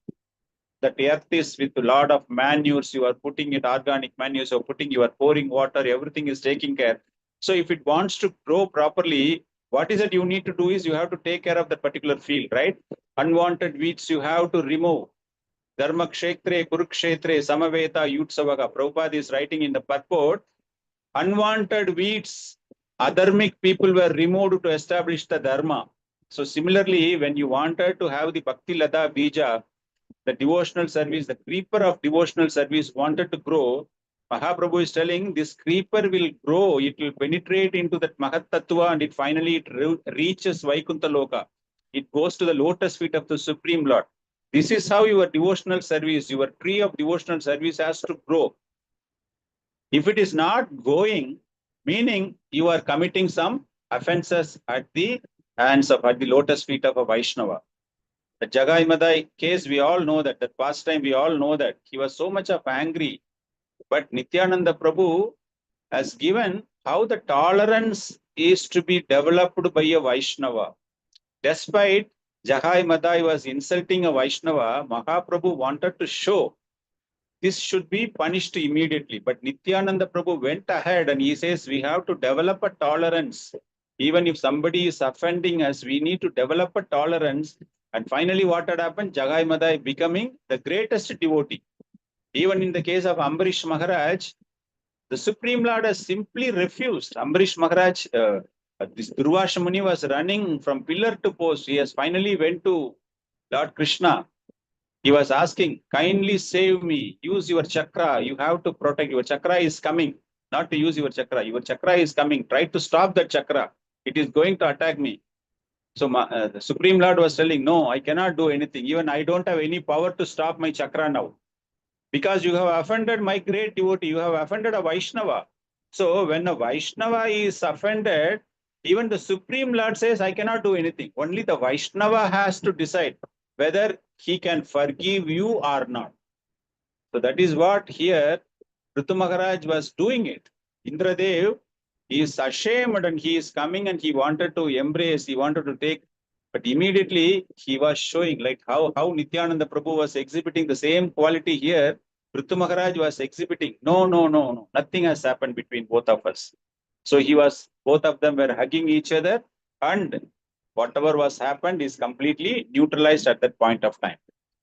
That earth is with a lot of manures, you are putting it, organic manures, you are pouring water, everything is taking care. So if it wants to grow properly, what is it you need to do is you have to take care of that particular field, right? Unwanted weeds you have to remove. Dharma kshetre, kurukshetre, samaveta, yutsavaga. Prabhupada is writing in the purport, unwanted weeds, adharmic people were removed to establish the dharma. So similarly, when you wanted to have the Bhakti Lada Bija, the devotional service, the creeper of devotional service wanted to grow, Mahaprabhu is telling this creeper will grow, it will penetrate into that Mahat Tattva and it finally reaches Vaikuntha Loka. It goes to the lotus feet of the Supreme Lord. This is how your devotional service, your tree of devotional service has to grow. If it is not going, meaning you are committing some offenses at the hands of, at the lotus feet of a Vaishnava. The Jagai Madai case, we all know that. That past time, we all know that. He was so much of angry. But Nityananda Prabhu has given how the tolerance is to be developed by a Vaishnava. Despite Jagai Madai was insulting a Vaishnava, Mahaprabhu wanted to show this should be punished immediately. But Nityananda Prabhu went ahead and he says we have to develop a tolerance. Even if somebody is offending us, we need to develop a tolerance. And finally, what had happened? Jagai Madai becoming the greatest devotee. Even in the case of Ambarish Maharaj, the Supreme Lord has simply refused. Ambarish Maharaj, this Durvasha Muni was running from pillar to post. He has finally went to Lord Krishna. He was asking, kindly save me, use your chakra, you have to protect, your chakra is coming, not to use your chakra is coming, try to stop that chakra, it is going to attack me. So the Supreme Lord was telling, no, I cannot do anything, even I don't have any power to stop my chakra now. Because you have offended my great devotee, you have offended a Vaishnava. So when a Vaishnava is offended, even the Supreme Lord says, I cannot do anything. Only the Vaishnava has to decide whether he can forgive you or not. So that is what here Ritu Maharaj was doing it. Indradev, he is ashamed and he is coming and he wanted to embrace, he wanted to take, but immediately he was showing like how Nityananda Prabhu was exhibiting the same quality here. Ritu Maharaj was exhibiting, no, nothing has happened between both of us. So both of them were hugging each other and whatever was happened is completely neutralized at that point of time.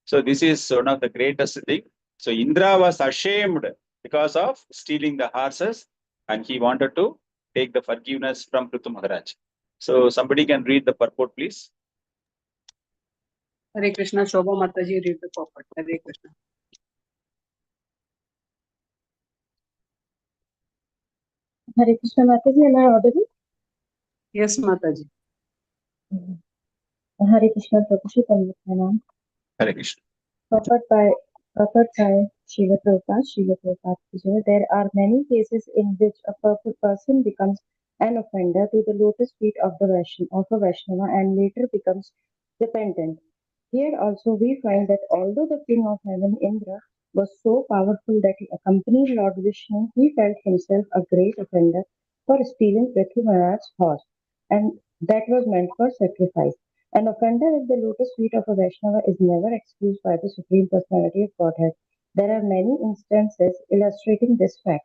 So this is one of the greatest thing. So Indra was ashamed because of stealing the horses and he wanted to take the forgiveness from Ritu Maharaj. So somebody can read the purport, please. Hare Krishna, Shobha Mataji, read the purport. Hare Krishna. Hare Krishna Mataji, am I audible? Yes, Mataji. Hare Krishna Prabhuji, Pranam. Hare Krishna. Purport by Srila Prabhupada ki jai. There are many cases in which a person becomes an offender to the lotus feet of a Vaishnava and later becomes repentant. Here also we find that although the king of heaven, Indra, was so powerful that he accompanied Lord Vishnu, he felt himself a great offender for stealing Prithvi Maharaj's horse, and that was meant for sacrifice. An offender at the lotus feet of a Vaishnava is never excused by the Supreme Personality of Godhead. There are many instances illustrating this fact.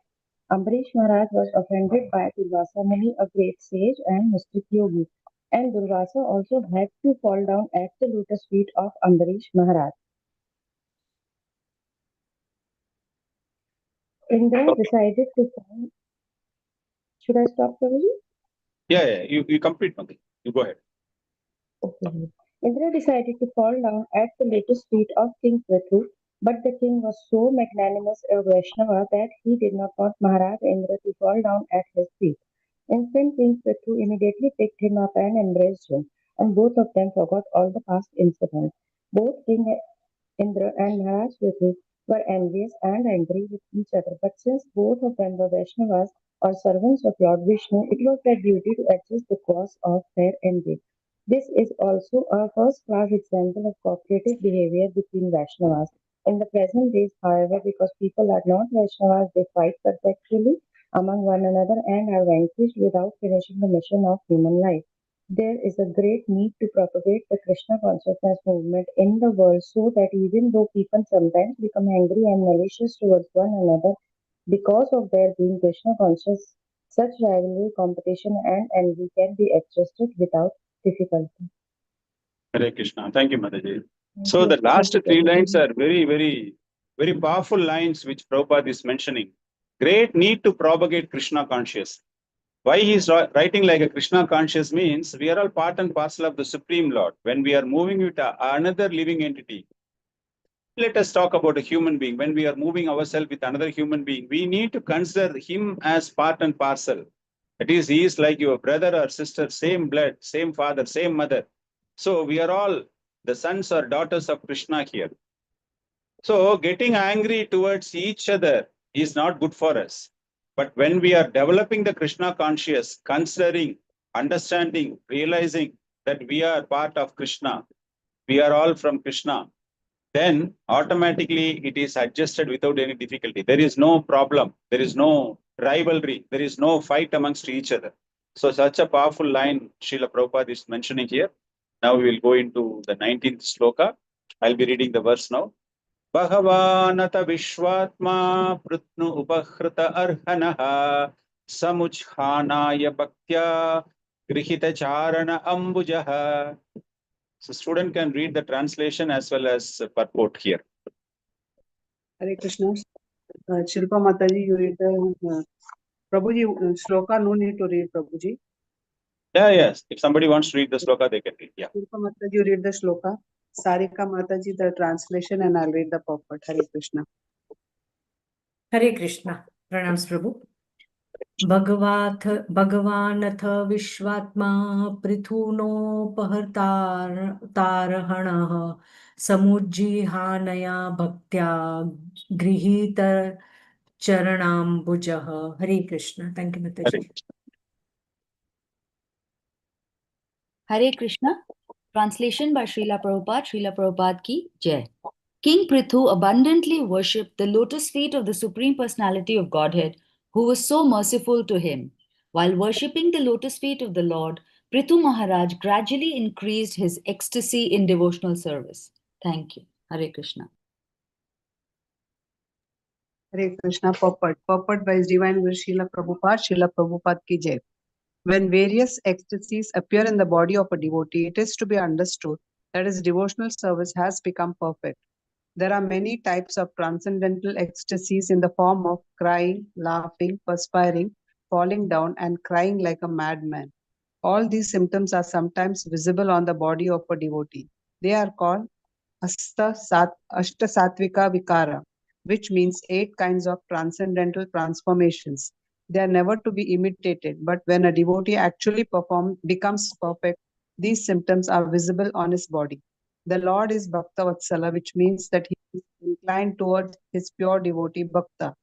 Ambarish Maharaj was offended by Durvasa Muni, a great sage and mystic yogi, and Durvasa also had to fall down at the lotus feet of Ambarish Maharaj. Indra decided to find. Should I stop, Prabhuji? Yeah, you complete, Mati. You go ahead. Okay. Indra decided to fall down at the lotus feet of King Prithu, but the king was so magnanimous a Vaishnava that he did not want Maharaj Indra to fall down at his feet. Instead, King Prithu immediately picked him up and embraced him, and both of them forgot all the past incidents. Both King Indra and Maharaj Prithu were envious and angry with each other, but since both of them were Vaishnavas or servants of Lord Vishnu, it was their duty to adjust the cause of their envy. This is also a first-class example of cooperative behavior between Vaishnavas. In the present days, however, because people are not Vaishnavas, they fight perpetually among one another and are vanquished without finishing the mission of human life. There is a great need to propagate the Krishna consciousness movement in the world so that even though people sometimes become angry and malicious towards one another because of their being Krishna conscious, such rivalry, competition, and envy can be adjusted without difficulty. Hare Krishna. Thank you, Mataji. Thank So you. the last Thank you, three Prabhuji. lines are very powerful lines which Prabhupada is mentioning. Great need to propagate Krishna consciousness. Why he is writing like a Krishna conscious means we are all part and parcel of the Supreme Lord. When we are moving with another living entity, let us talk about a human being. When we are moving ourselves with another human being, we need to consider him as part and parcel. That is, he is like your brother or sister, same blood, same father, same mother. So we are all the sons or daughters of Krishna here. So getting angry towards each other is not good for us. But when we are developing the Krishna conscious, considering, understanding, realizing that we are part of Krishna, we are all from Krishna, then automatically it is adjusted without any difficulty. There is no problem. There is no rivalry. There is no fight amongst each other. So such a powerful line Srila Prabhupada is mentioning here. Now we will go into the 19th sloka. I'll be reading the verse now. Bhagavanata Vishwatma Prutnu Upahrita Arhanaha Samuchhanaya Bhaktya Grihita Charana Ambujaha. So student can read the translation as well as purport here. Hare Krishna. Shilpa Mataji, you read the Prabhuji, Shloka, no need to read, Prabhuji. Yeah, yes. If somebody wants to read the sloka, they can read. Yeah. Shilpa Mataji, you read the Shloka. Sarika Mataji, the translation, and I'll read the purport. Hare Krishna. हरे कृष्णा प्रणाम प्रभु भगवानथ विश्वात्मा पृथुनोपहर्तारहणः समुज्जिहानया भक्त्या गृहीत चरणाम्बुजः हरे Krishna thank you Hare माताजी Krishna. Hare Krishna. Translation by Srila Prabhupada. Srila Prabhupada ki Jai. King Prithu abundantly worshipped the lotus feet of the Supreme Personality of Godhead, who was so merciful to him. While worshipping the lotus feet of the Lord, Prithu Maharaj gradually increased his ecstasy in devotional service. Thank you. Hare Krishna. Hare Krishna. Purport. Purport by His Divine Will Srila Prabhupada. Srila Prabhupada ki Jai. When various ecstasies appear in the body of a devotee, it is to be understood that his devotional service has become perfect. There are many types of transcendental ecstasies in the form of crying, laughing, perspiring, falling down, and crying like a madman. All these symptoms are sometimes visible on the body of a devotee. They are called Ashtasattvika Vikara, which means 8 kinds of transcendental transformations. They are never to be imitated, but when a devotee actually becomes perfect, these symptoms are visible on his body. The Lord is Bhakta Vatsala, which means that he is inclined towards his pure devotee Bhakta.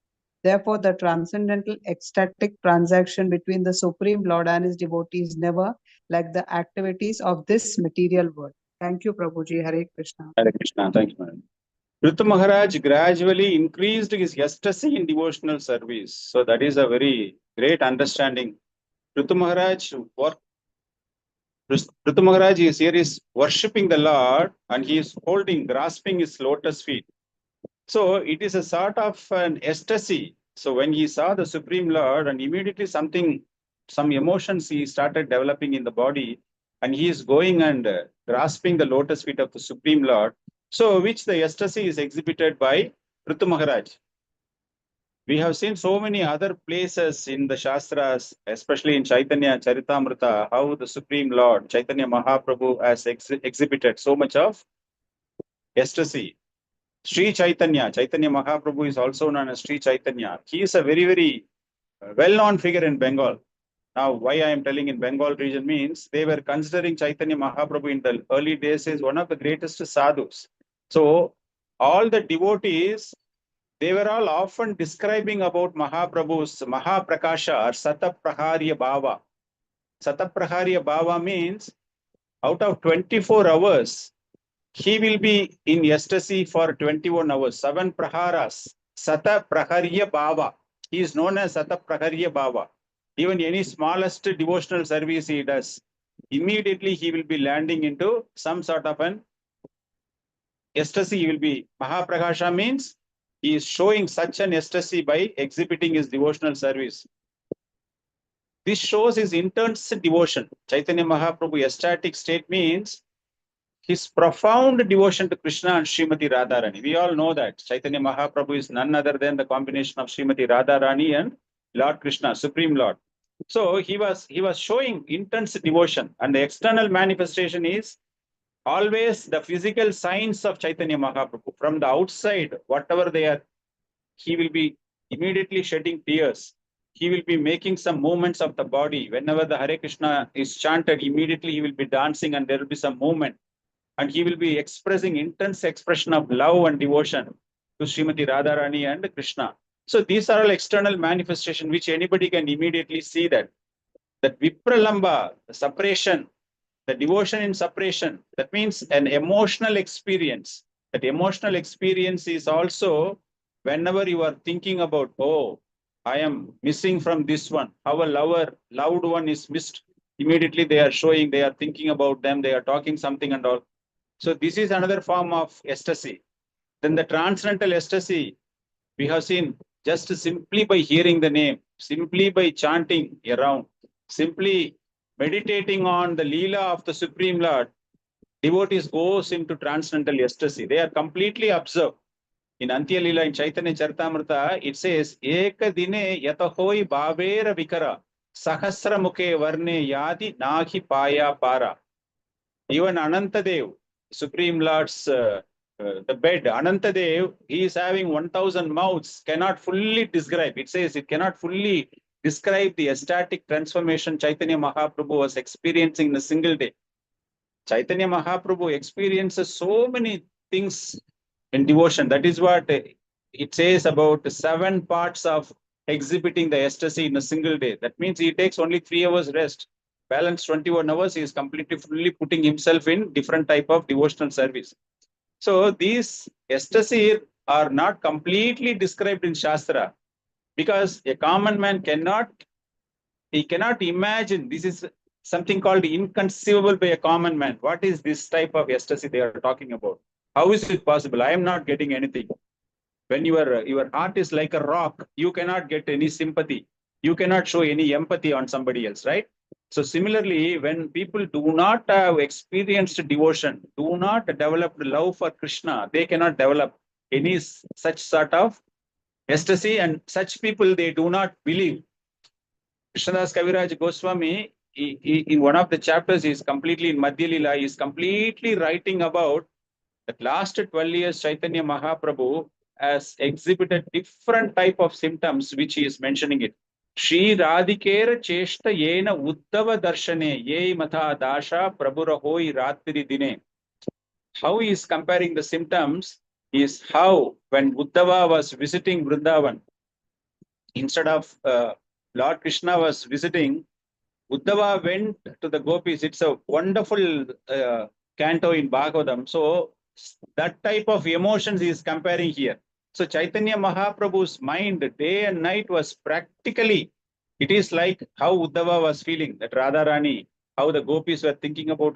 Therefore, the transcendental ecstatic transaction between the Supreme Lord and his devotee is never like the activities of this material world. Thank you, Prabhuji. Hare Krishna. Hare Krishna. Thank you, madam. Prithu Maharaj gradually increased his ecstasy in devotional service. So that is a very great understanding. Prithu Maharaj is here is worshipping the Lord and he is grasping his lotus feet. So it is a sort of an ecstasy. So when he saw the Supreme Lord and immediately some emotions he started developing in the body and he is going and grasping the lotus feet of the Supreme Lord. So which the ecstasy is exhibited by Prithu Maharaj. We have seen so many other places in the Shastras, especially in Chaitanya Charitamrita, how the Supreme Lord, Chaitanya Mahaprabhu has exhibited so much of ecstasy. Sri Chaitanya Mahaprabhu is also known as Sri Chaitanya. He is a very, very well-known figure in Bengal. Now, why I am telling in Bengal region means they were considering Chaitanya Mahaprabhu in the early days as one of the greatest sadhus. So, all the devotees, they were all often describing about Mahaprabhu's Mahaprakasha or Satapraharya Bhava. Satapraharya Bhava means out of 24 hours, he will be in ecstasy for 21 hours, 7 praharas. Sata Praharya Bhava. He is known as Sata Praharya Bhava. Even any smallest devotional service he does, immediately he will be landing into some sort of an ecstasy. He will be Mahaprakasha means he is showing such an ecstasy by exhibiting his devotional service. This shows his intense devotion. Chaitanya Mahaprabhu ecstatic state means his profound devotion to Krishna and Srimati Radharani. We all know that Chaitanya Mahaprabhu is none other than the combination of Srimati Radharani and Lord Krishna, Supreme Lord. So he was showing intense devotion, and the external manifestation is always the physical signs of Chaitanya Mahaprabhu. From the outside, whatever they are, he will be immediately shedding tears. He will be making some movements of the body. Whenever the Hare Krishna is chanted, immediately he will be dancing and there will be some movement. And he will be expressing intense expression of love and devotion to Srimati Radharani and Krishna. So these are all external manifestation which anybody can immediately see that Vipralamba, the separation, the devotion in separation, that means an emotional experience. That emotional experience is also whenever you are thinking about, oh, I am missing from this one, how a loved one is missed. Immediately they are showing, they are thinking about them, they are talking something and all. So this is another form of ecstasy. Then the transcendental ecstasy, we have seen just simply by hearing the name, simply by chanting around, simply meditating on the Leela of the Supreme Lord, devotees goes into transcendental ecstasy. They are completely absorbed. In Antya Lila, in Chaitanya Charitamrita, it says, Eka dine yatahoi bhavera vikara, sahasra mukhe varne yadi nahi paya para. Even Anantadev, Supreme Lord's the bed, Anantadev, he is having 1,000 mouths, cannot fully describe. It says it cannot fully describe the ecstatic transformation Chaitanya Mahaprabhu was experiencing in a single day. Chaitanya Mahaprabhu experiences so many things in devotion. That is what it says about 7 parts of exhibiting the ecstasy in a single day. That means he takes only 3 hours rest. Balance 21 hours, he is completely fully putting himself in different type of devotional service. So these ecstasy are not completely described in Shastra, because a common man cannot imagine. This is something called inconceivable by a common man. What is this type of ecstasy they are talking about? How is it possible? I am not getting anything. When your heart is like a rock, you cannot get any sympathy. You cannot show any empathy on somebody else, right? So similarly, when people do not have experienced devotion, do not develop love for Krishna, they cannot develop any such sort of ecstasy, and such people, they do not believe. Krishnadas Kaviraj Goswami, in one of the chapters, is completely in Madhya Lila, is completely writing about that last 12 years Chaitanya Mahaprabhu has exhibited different type of symptoms, which he is mentioning it. Shri Radhikera Cheshta Yena Uddhava Darshane Ye Matha Dasha Prabhurahoi Ratri Dine. How he is comparing the symptoms is how when Uddhava was visiting Vrindavan, instead of Lord Krishna was visiting, Uddhava went to the gopis. It's a wonderful canto in Bhagavatam. So that type of emotions he is comparing here. So Chaitanya Mahaprabhu's mind day and night was practically, it is like how Uddhava was feeling, that Radharani, how the gopis were thinking about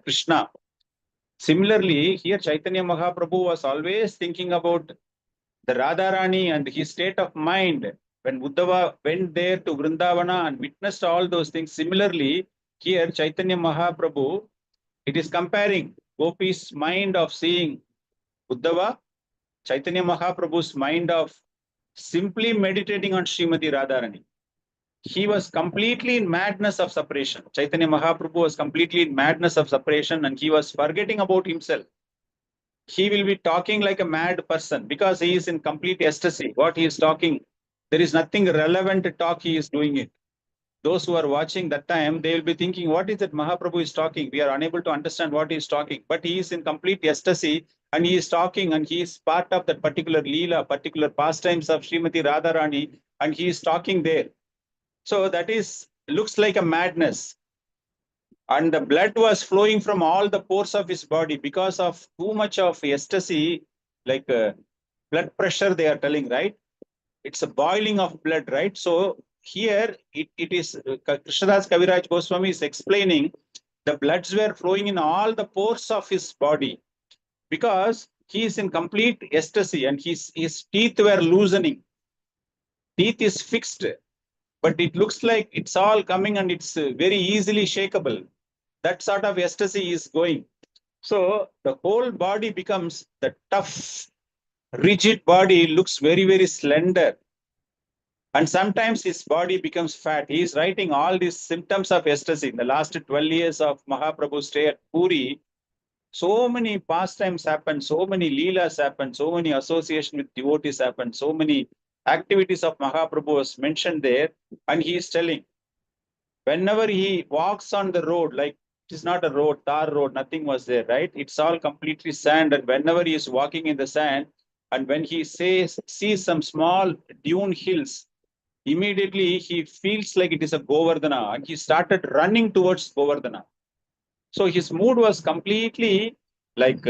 Krishna. Similarly, here Chaitanya Mahaprabhu was always thinking about the Radharani and his state of mind when Uddhava went there to Vrindavana and witnessed all those things. Similarly, here Chaitanya Mahaprabhu, it is comparing Gopi's mind of seeing Uddhava, Chaitanya Mahaprabhu's mind of simply meditating on Srimati Radharani. He was completely in madness of separation. Chaitanya Mahaprabhu was completely in madness of separation, and he was forgetting about himself. He will be talking like a mad person because he is in complete ecstasy. What he is talking, there is nothing relevant to talk he is doing it. Those who are watching that time, they will be thinking, what is that Mahaprabhu is talking? We are unable to understand what he is talking. But he is in complete ecstasy, and he is talking, and he is part of that particular Leela, particular pastimes of Srimati Radharani, and he is talking there. So that is, looks like a madness. And the blood was flowing from all the pores of his body because of too much of ecstasy, like blood pressure, they are telling, right? It's a boiling of blood, right? So here it is, Krishnadas Kaviraj Goswami is explaining the bloods were flowing in all the pores of his body because he is in complete ecstasy, and his teeth were loosening. Teeth is fixed, but it looks like it's all coming and it's very easily shakeable. That sort of ecstasy is going. So the whole body becomes, the tough, rigid body looks very, very slender. And sometimes his body becomes fat. He is writing all these symptoms of ecstasy. In the last 12 years of Mahaprabhu's stay at Puri, so many pastimes happen, so many leelas happen, so many association with devotees happen, so many activities of Mahaprabhu was mentioned there. And he is telling, whenever he walks on the road, like it is not a road, tar road, nothing was there, right? It's all completely sand. And whenever he is walking in the sand, and when he sees some small dune hills, immediately he feels like it is a Govardhana, and he started running towards Govardhana. So his mood was completely like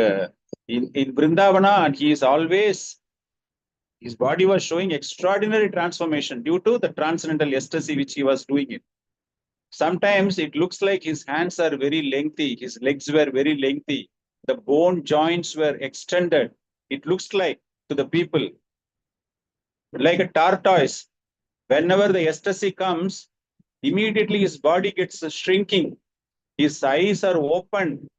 in Vrindavana, and he is always, his body was showing extraordinary transformation due to the transcendental ecstasy which he was doing it. Sometimes it looks like his hands are very lengthy, his legs were very lengthy, the bone joints were extended. It looks like to the people like a tortoise. Whenever the ecstasy comes, immediately his body gets shrinking. His eyes are open.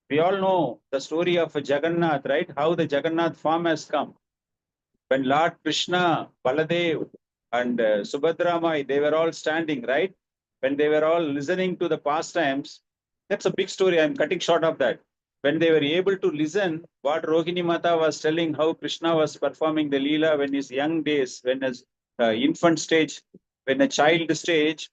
We all know the story of Jagannath, right? How the Jagannath form has come. When Lord Krishna, Baladev, and Subhadra Mai, they were all standing, right? When they were all listening to the pastimes, that's a big story. I'm cutting short of that. When they were able to listen, what Rohini Mata was telling, how Krishna was performing the Leela when his young days, when his infant stage, when a child stage,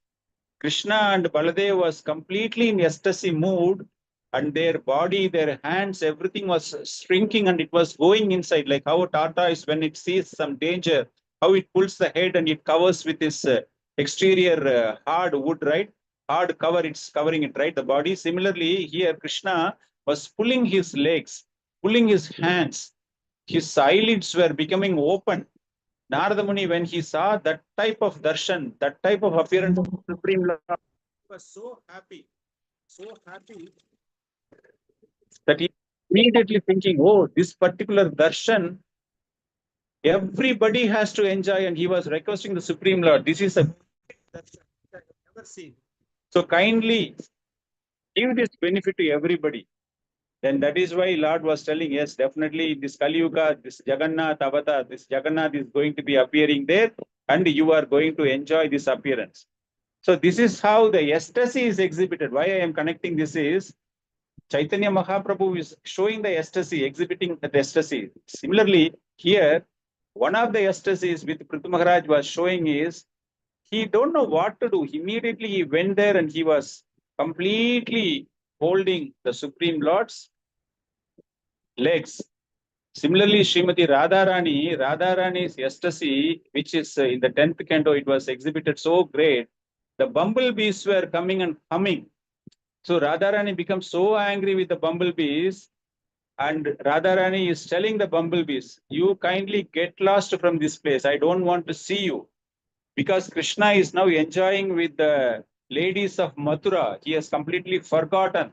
Krishna and Baladev was completely in ecstasy mood, and their body, their hands, everything was shrinking and it was going inside, like how a tortoise, when it sees some danger, how it pulls the head and it covers with its exterior hard wood, right? Hard cover, it's covering it, right? The body. Similarly, here Krishna was pulling his legs, pulling his hands. His eyelids were becoming open. Narada Muni, when he saw that type of darshan, that type of appearance of Supreme Lord, he was so happy that he immediately thinking, oh, this particular darshan, everybody has to enjoy, and he was requesting the Supreme Lord, this is a darshan I have never seen. So kindly give this benefit to everybody. Then that is why Lord was telling, yes, definitely this Kali Yuga, this Jagannath avatar, this Jagannath is going to be appearing there, and you are going to enjoy this appearance. So this is how the ecstasy is exhibited. Why I am connecting this is, Chaitanya Mahaprabhu is showing the ecstasy, exhibiting the ecstasy. Similarly, here, one of the ecstasies with Prithu Maharaj was showing is, he don't know what to do. Immediately he went there and he was completely holding the Supreme Lord's legs. Similarly, Srimati Radharani's ecstasy, which is in the 10th canto, it was exhibited so great. The bumblebees were coming and humming. So Radharani becomes so angry with the bumblebees, and Radharani is telling the bumblebees, you kindly get lost from this place. I don't want to see you. Because Krishna is now enjoying with the ladies of Mathura. He has completely forgotten.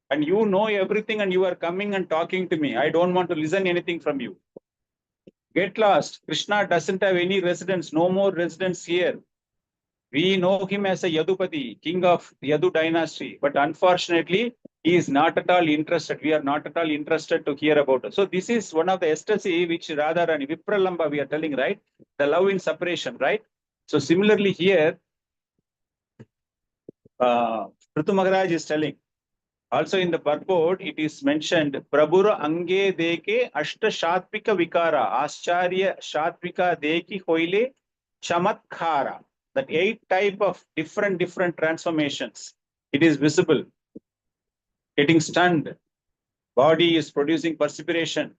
And you know everything and you are coming and talking to me. I don't want to listen anything from you. Get lost. Krishna doesn't have any residence, no more residence here. We know him as a Yadupati, king of Yadu dynasty, but unfortunately, he is not at all interested. We are not at all interested to hear about it. So this is one of the ecstasy which Radharani, Vipralamba, we are telling, right? The love in separation, right? So similarly here, Prithu Maharaj is telling, also in the purport, it is mentioned, Prabhura Ange Deke Ashta Shatpika Vikara, Ascharya Shatpika Deki Hoile Chamatkara. That 8 type of different transformations. It is visible. Getting stunned. Body is producing perspiration.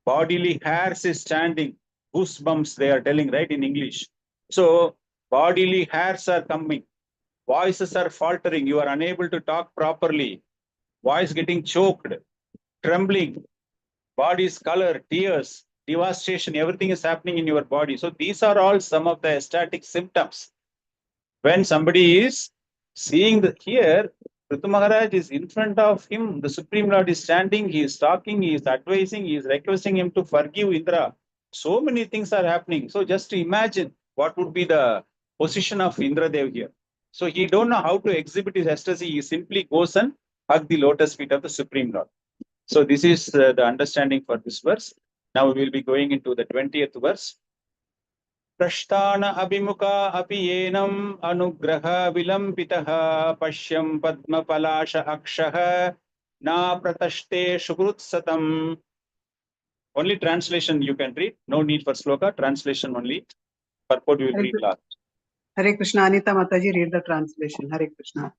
Bodily hairs is standing. Goosebumps, they are telling, right, in English. So, bodily hairs are coming. Voices are faltering. You are unable to talk properly. Voice getting choked. Trembling. Body's color, tears, devastation, everything is happening in your body. So these are all some of the ecstatic symptoms. When somebody is seeing here, Prithu Maharaj is in front of him, the Supreme Lord is standing, he is talking, he is advising, he is requesting him to forgive Indra. So many things are happening. So just to imagine what would be the position of Indra Dev here. So he don't know how to exhibit his ecstasy. He simply goes and hug the lotus feet of the Supreme Lord. So this is the understanding for this verse. Now we will be going into the 20th verse. Prasthana abhimuka apiyenam anugraha vilampitaha pashyam padma palasha akshaha na pratashte shukrut satam. Only translation you can read. No need for sloka. Translation only. Purport we will read last. Hare Krishna. Anita Mataji, read the translation. Hare Krishna.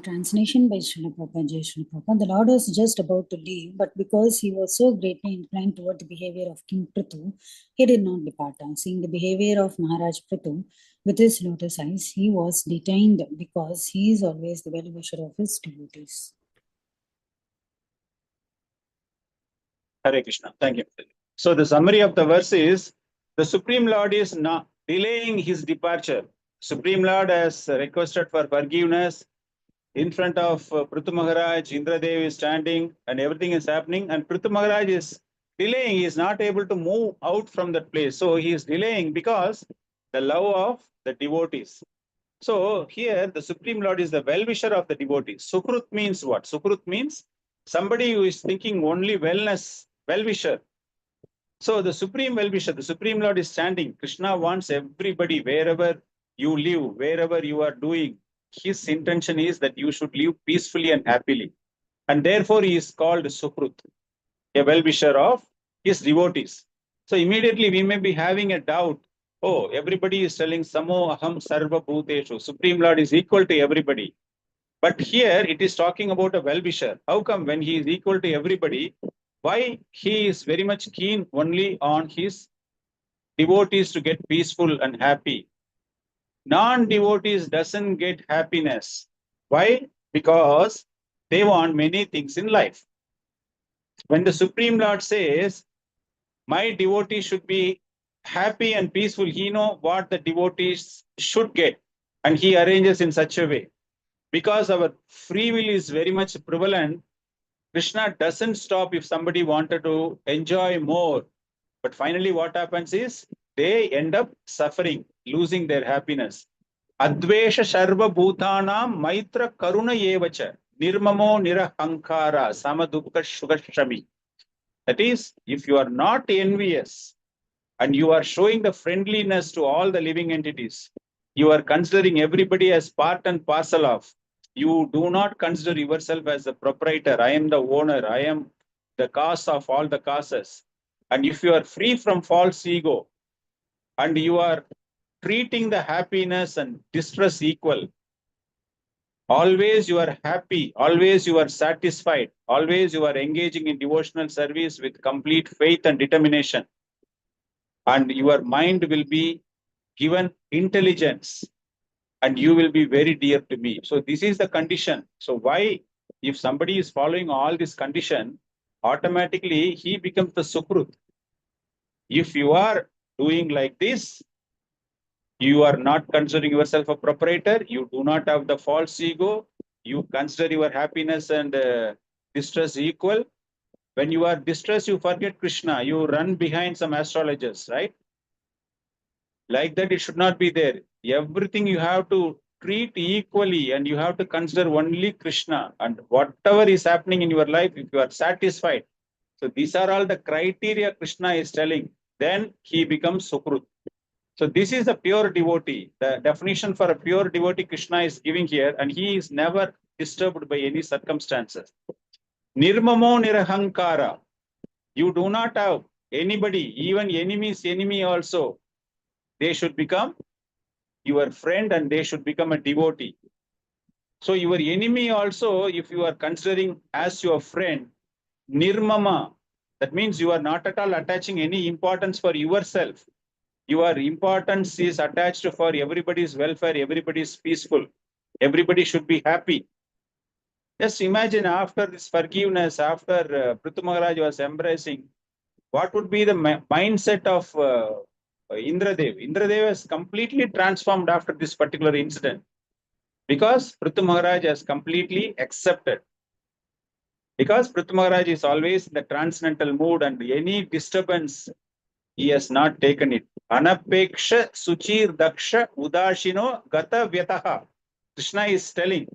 Translation by Srila Prabhupada, Jai Srila Prabhupada. The Lord was just about to leave, but because he was so greatly inclined toward the behavior of King Prithu, he did not depart. Seeing the behavior of Maharaj Prithu with his lotus eyes, he was detained because he is always the well-wisher of his devotees. Hare Krishna. Thank you. So the summary of the verse is, the Supreme Lord is not delaying his departure. Supreme Lord has requested for forgiveness. In front of Prithu Maharaj, Indradev is standing and everything is happening, and Prithu Maharaj is delaying. He is not able to move out from that place. So he is delaying because the love of the devotees. So here the Supreme Lord is the well-wisher of the devotee. Sukrut means what? Sukrut means somebody who is thinking only wellness, well-wisher. So the Supreme well-wisher, the Supreme Lord is standing. Krishna wants everybody, wherever you live, wherever you are doing, his intention is that you should live peacefully and happily. And therefore he is called Sukrut, a well-wisher of his devotees. So immediately we may be having a doubt. Oh, everybody is telling Samo Aham Sarva Bhuteshu. Supreme Lord is equal to everybody. But here it is talking about a well-wisher. How come when he is equal to everybody, why he is very much keen only on his devotees to get peaceful and happy? Non-devotees doesn't get happiness. Why? Because they want many things in life. When the Supreme Lord says, my devotee should be happy and peaceful, he knows what the devotees should get. And he arranges in such a way. Because our free will is very much prevalent, Krishna doesn't stop if somebody wanted to enjoy more. But finally what happens is, they end up suffering, losing their happiness. Advesha Sarva Bhutanam Maitra Karuna Yevacha Nirmamo Nirahankara Samadukka Shugashami. That is, if you are not envious and you are showing the friendliness to all the living entities, you are considering everybody as part and parcel of. You do not consider yourself as the proprietor. I am the owner. I am the cause of all the causes. And if you are free from false ego and you are treating the happiness and distress equal, always you are happy, always you are satisfied, always you are engaging in devotional service with complete faith and determination. And your mind will be given intelligence and you will be very dear to me. So this is the condition. So why, if somebody is following all this condition, automatically he becomes the Sukrut. If you are doing like this, you are not considering yourself a proprietor, you do not have the false ego, you consider your happiness and distress equal. When you are distressed, you forget Krishna, you run behind some astrologers, right? Like that, it should not be there. Everything you have to treat equally and you have to consider only Krishna, and whatever is happening in your life, if you are satisfied. So these are all the criteria Krishna is telling. Then he becomes Sukrut. So this is a pure devotee. The definition for a pure devotee Krishna is giving here, and he is never disturbed by any circumstances. Nirmamo Nirahankara. You do not have anybody, even enemy's enemy also. They should become your friend and they should become a devotee. So your enemy also, if you are considering as your friend, Nirmama, that means you are not at all attaching any importance for yourself. Your importance is attached for everybody's welfare, everybody's peaceful. Everybody should be happy. Just imagine after this forgiveness, after Prithu Maharaj was embracing, what would be the mindset of Indradev? Indradev has completely transformed after this particular incident because Prithu Maharaj has completely accepted. Because Prithu Maharaj is always in the transcendental mood and any disturbance, he has not taken it. Anapeksha suchir daksha udashino gata vyataha. Krishna is telling,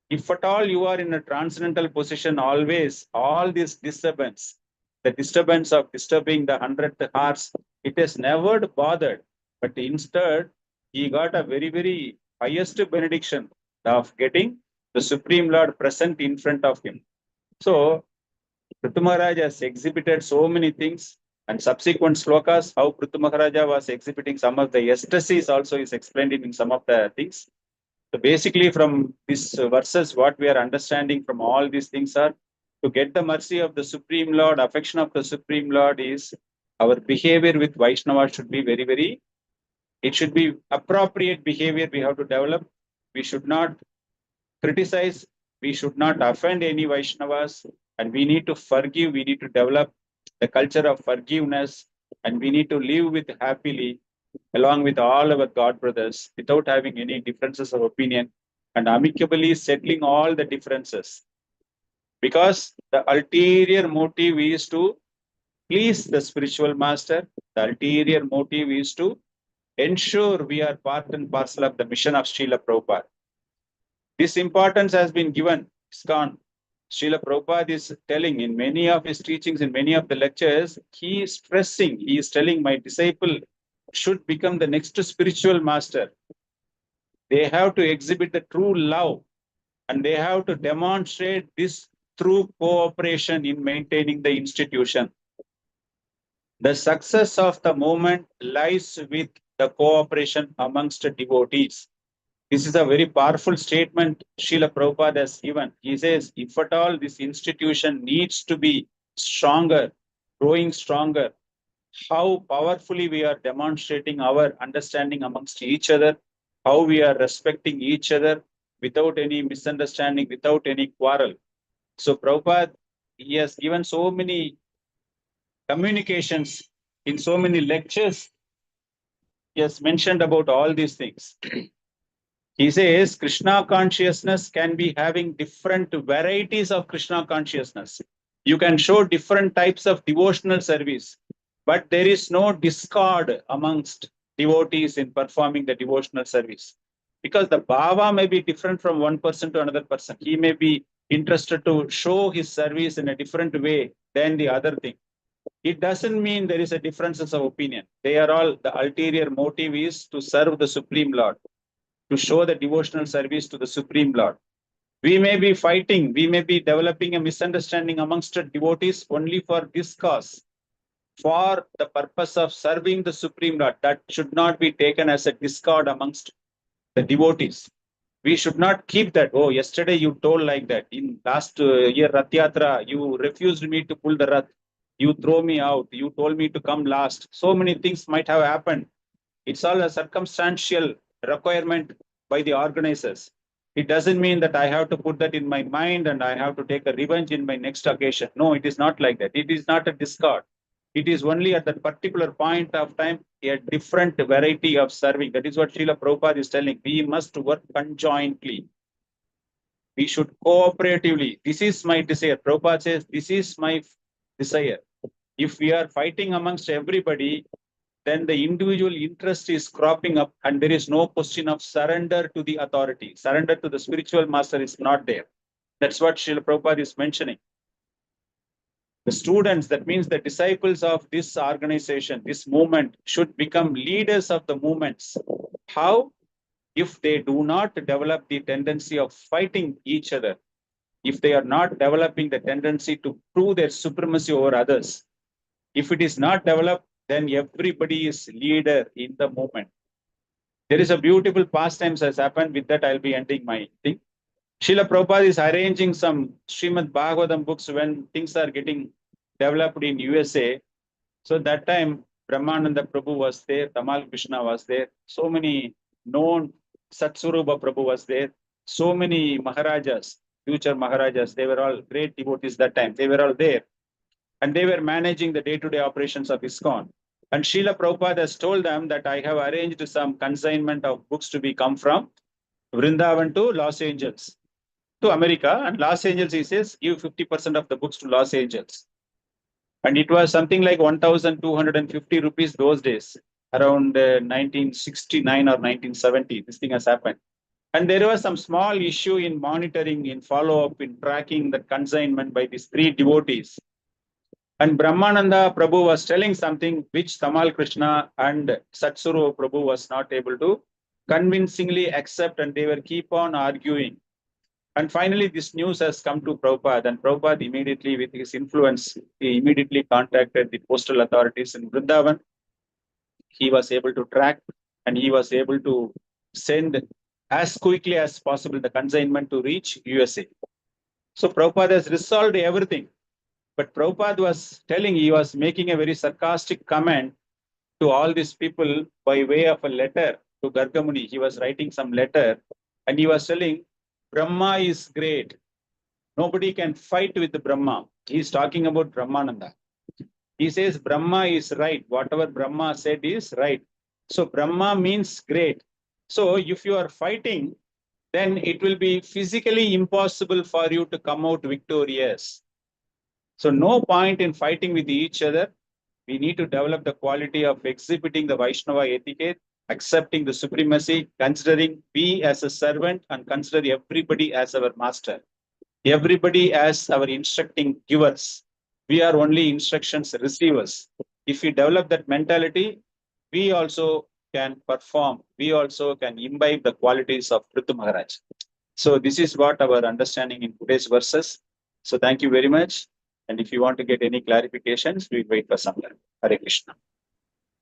if at all you are in a transcendental position, always all this disturbance, the disturbance of disturbing the 100th horse, it has never bothered. But instead, he got a very, very highest benediction of getting the Supreme Lord present in front of him. So, Prithu Maharaj has exhibited so many things, and subsequent slokas, how Prithu Maharaja was exhibiting some of the ecstasies also is explained in some of the things. So basically from these verses, what we are understanding from all these things are, to get the mercy of the Supreme Lord, affection of the Supreme Lord is, our behavior with Vaishnava should be very, very, it should be appropriate behavior we have to develop. We should not criticize, we should not offend any Vaishnavas, and we need to forgive, we need to develop the culture of forgiveness, and we need to live with happily along with all our God brothers without having any differences of opinion and amicably settling all the differences. Because the ulterior motive is to please the spiritual master, the ulterior motive is to ensure we are part and parcel of the mission of Srila Prabhupada. This importance has been given. ISKCON. Srila Prabhupada is telling in many of his teachings, in many of the lectures, he is stressing, he is telling my disciple should become the next spiritual master. They have to exhibit the true love and they have to demonstrate this through cooperation in maintaining the institution. The success of the movement lies with the cooperation amongst devotees. This is a very powerful statement Srila Prabhupada has given. He says, if at all this institution needs to be stronger, growing stronger, how powerfully we are demonstrating our understanding amongst each other, how we are respecting each other without any misunderstanding, without any quarrel. So Prabhupada, he has given so many communications in so many lectures. He has mentioned about all these things. He says Krishna consciousness can be having different varieties of Krishna consciousness. You can show different types of devotional service, but there is no discord amongst devotees in performing the devotional service. Because the bhava may be different from one person to another person. He may be interested to show his service in a different way than the other thing. It doesn't mean there is a differences of opinion. They are all, the ulterior motive is to serve the Supreme Lord, to show the devotional service to the Supreme Lord. We may be fighting, we may be developing a misunderstanding amongst devotees only for this cause, for the purpose of serving the Supreme Lord. That should not be taken as a discord amongst the devotees. We should not keep that. Oh, yesterday you told like that. In last year, Rath Yatra, you refused me to pull the Rath. You throw me out. You told me to come last. So many things might have happened. It's all a circumstantial requirement by the organizers. It doesn't mean that I have to put that in my mind and I have to take a revenge in my next occasion. No, it is not like that. It is not a discard. It is only at that particular point of time, a different variety of serving. That is what Srila Prabhupada is telling. We must work conjointly. We should cooperatively. This is my desire. Prabhupada says, this is my desire. If we are fighting amongst everybody, then the individual interest is cropping up and there is no question of surrender to the authority. Surrender to the spiritual master is not there. That's what Srila Prabhupada is mentioning. The students, that means the disciples of this organization, this movement, should become leaders of the movements. How? If they do not develop the tendency of fighting each other, if they are not developing the tendency to prove their supremacy over others, if it is not developed, then everybody is leader in the movement. There is a beautiful pastimes has happened. With that, I'll be ending my thing. Srila Prabhupada is arranging some Srimad Bhagavatam books when things are getting developed in USA. So that time, Brahmananda Prabhu was there, Tamal Krishna was there, so many known Satsurupa Prabhu was there, so many Maharajas, future Maharajas, they were all great devotees that time. They were all there. And they were managing the day-to-day operations of ISKCON. And Srila Prabhupada has told them that I have arranged some consignment of books to be come from Vrindavan to Los Angeles, to America. And Los Angeles, he says, give 50% of the books to Los Angeles. And it was something like 1,250 rupees those days, around 1969 or 1970. This thing has happened. And there was some small issue in monitoring, in follow-up, in tracking the consignment by these three devotees. And Brahmananda Prabhu was telling something which Tamal Krishna and Satsuru Prabhu was not able to convincingly accept, and they were keep on arguing. And finally, this news has come to Prabhupada, and Prabhupada immediately, with his influence, he immediately contacted the postal authorities in Vrindavan. He was able to track and he was able to send as quickly as possible the consignment to reach USA. So Prabhupada has resolved everything. But Prabhupada was telling, he was making a very sarcastic comment to all these people by way of a letter to Gargamuni. He was writing some letter and he was telling, Brahma is great. Nobody can fight with the Brahma. He's talking about Brahmananda. He says Brahma is right. Whatever Brahma said is right. So Brahma means great. So if you are fighting, then it will be physically impossible for you to come out victorious. So no point in fighting with each other. We need to develop the quality of exhibiting the Vaishnava etiquette accepting the supremacy, considering we as a servant and consider everybody as our master. Everybody as our instructing givers. We are only instructions receivers. If we develop that mentality, we also can perform. We also can imbibe the qualities of Prithu Maharaj. So this is what our understanding in today's verses. So thank you very much. And if you want to get any clarifications, we'll wait for some time. Hare Krishna.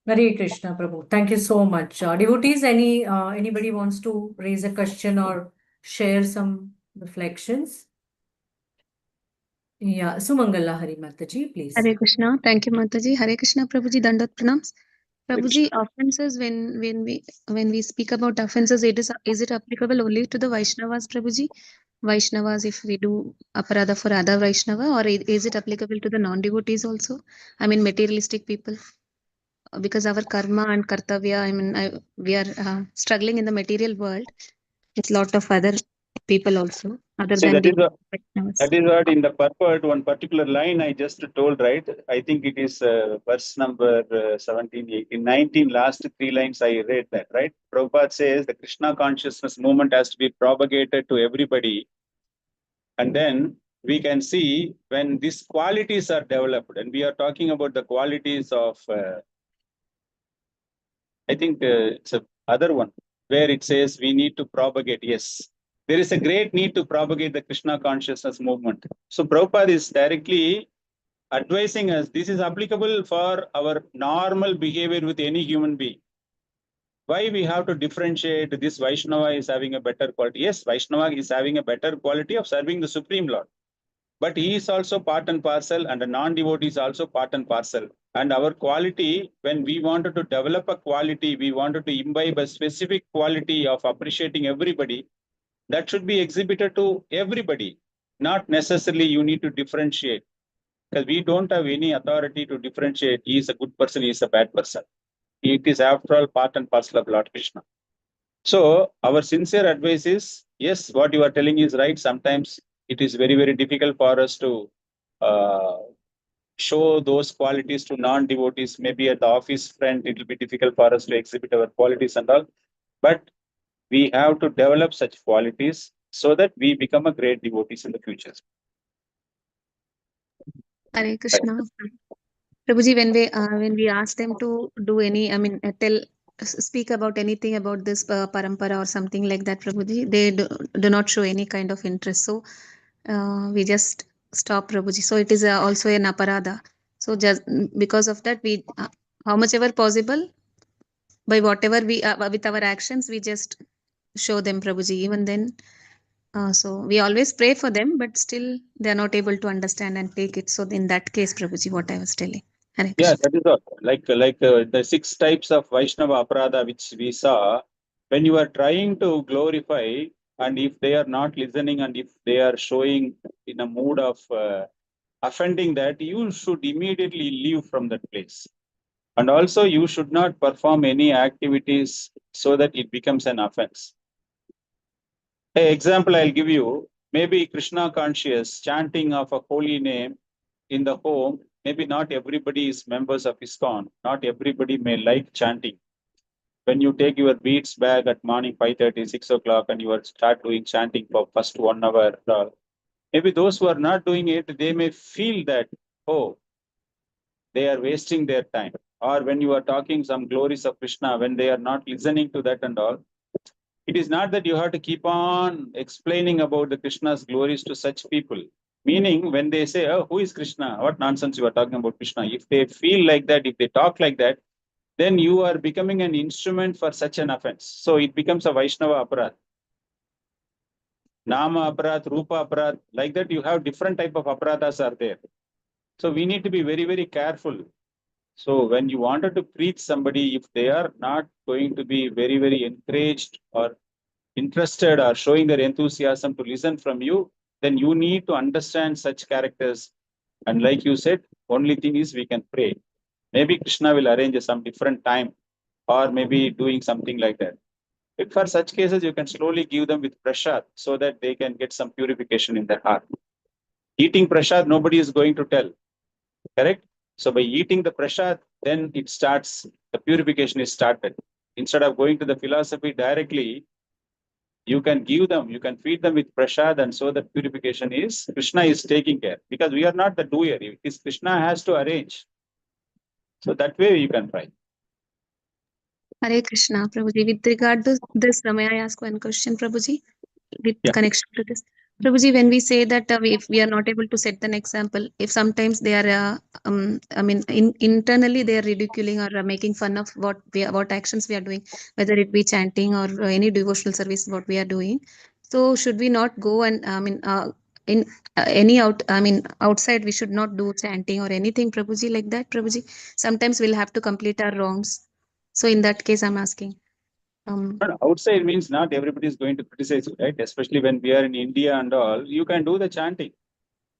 Hare Krishna, Prabhu. Thank you so much. Devotees, anybody wants to raise a question or share some reflections? Yeah, Sumangala Hari Mataji, please. Hare Krishna. Thank you, Mataji. Hare Krishna, Prabhuji. Dandat pranams. Prabhuji, offenses, when we speak about offenses, is it applicable only to the Vaishnavas, Prabhuji? Vaishnavas, if we do aparadha for other Vaishnava, or is it applicable to the non-devotees also? I mean, materialistic people. Because our karma and kartavya, I mean, we are struggling in the material world with lot of other people also, other See, than that is Vaishnavas. that is what in the purport, one particular line I just told, right? I think it is verse number 17, 18, 19, last 3 lines I read that, right? Prabhupada says the Krishna consciousness movement has to be propagated to everybody. And then we can see when these qualities are developed, and we are talking about the qualities of, I think it's a other one, where it says we need to propagate. Yes, there is a great need to propagate the Krishna consciousness movement. So Prabhupada is directly advising us, this is applicable for our normal behavior with any human being. Why we have to differentiate this Vaishnava is having a better quality? Yes, Vaishnava is having a better quality of serving the Supreme Lord. But he is also part and parcel, and a non-devotee is also part and parcel. And our quality, when we wanted to develop a quality, we wanted to imbibe a specific quality of appreciating everybody, that should be exhibited to everybody. Not necessarily you need to differentiate, because we don't have any authority to differentiate. He is a good person, he is a bad person. It is after all part and parcel of Lord Krishna. So our sincere advice is, yes, what you are telling is right. Sometimes it is very, very difficult for us to show those qualities to non-devotees. Maybe at the office front, it will be difficult for us to exhibit our qualities and all. But we have to develop such qualities so that we become a great devotees in the future. Hare Krishna. Prabhuji, when we ask them to do any, I mean, speak about anything about this parampara or something like that, Prabhuji, they do not show any kind of interest. So we just stop, Prabhuji. So it is also an aparadha. So just because of that, we, how much ever possible, by whatever we, with our actions, we just show them, Prabhuji. Even then, so we always pray for them, but still they are not able to understand and take it. So in that case, Prabhuji, what I was telling. Hare Yeah, Krishna. that is all. Like the 6 types of Vaishnava aparadha which we saw, when you are trying to glorify, and if they are not listening, and if they are showing in a mood of offending, that you should immediately leave from that place. And also you should not perform any activities so that it becomes an offense. An example I'll give you, maybe Krishna conscious chanting of a holy name in the home. Maybe not everybody is members of ISKCON. Not everybody may like chanting. When you take your beads bag at morning 5:30, 6 o'clock, and you start doing chanting for first 1 hour, maybe those who are not doing it, they may feel that, oh, they are wasting their time. Or when you are talking some glories of Krishna, when they are not listening to that and all, it is not that you have to keep on explaining about the Krishna's glories to such people. Meaning, when they say, oh, who is Krishna? What nonsense you are talking about Krishna? If they feel like that, if they talk like that, then you are becoming an instrument for such an offense. So it becomes a Vaishnava aparadh. Nama aparadh, Rupa aparadh, like that you have different type of aparadhas are there. So we need to be very, very careful. So when you wanted to preach somebody, if they are not going to be very, very encouraged or interested or showing their enthusiasm to listen from you, then you need to understand such characters. And like you said, only thing is we can pray. Maybe Krishna will arrange some different time, or maybe doing something like that. But for such cases, you can slowly give them with prasad so that they can get some purification in their heart. Eating prasad, nobody is going to tell. Correct? So by eating the prasad, then it starts, the purification is started. Instead of going to the philosophy directly, you can give them, you can feed them with prasad, and so that purification is, Krishna is taking care. Because we are not the doer. It is Krishna has to arrange. So that way you can try. Hare Krishna, Prabhuji. With regard to this, may I ask one question, Prabhuji? With Yeah. connection to this, Prabhuji, when we say that if we are not able to set an example, if sometimes they are, internally they are ridiculing or making fun of what actions we are doing, whether it be chanting or any devotional service, what we are doing. So should we not go and outside we should not do chanting or anything, Prabhuji, like that, Prabhuji? Sometimes we'll have to complete our rounds. So in that case, I'm asking. But outside means not everybody is going to criticize you, right? Especially when we are in India and all, you can do the chanting.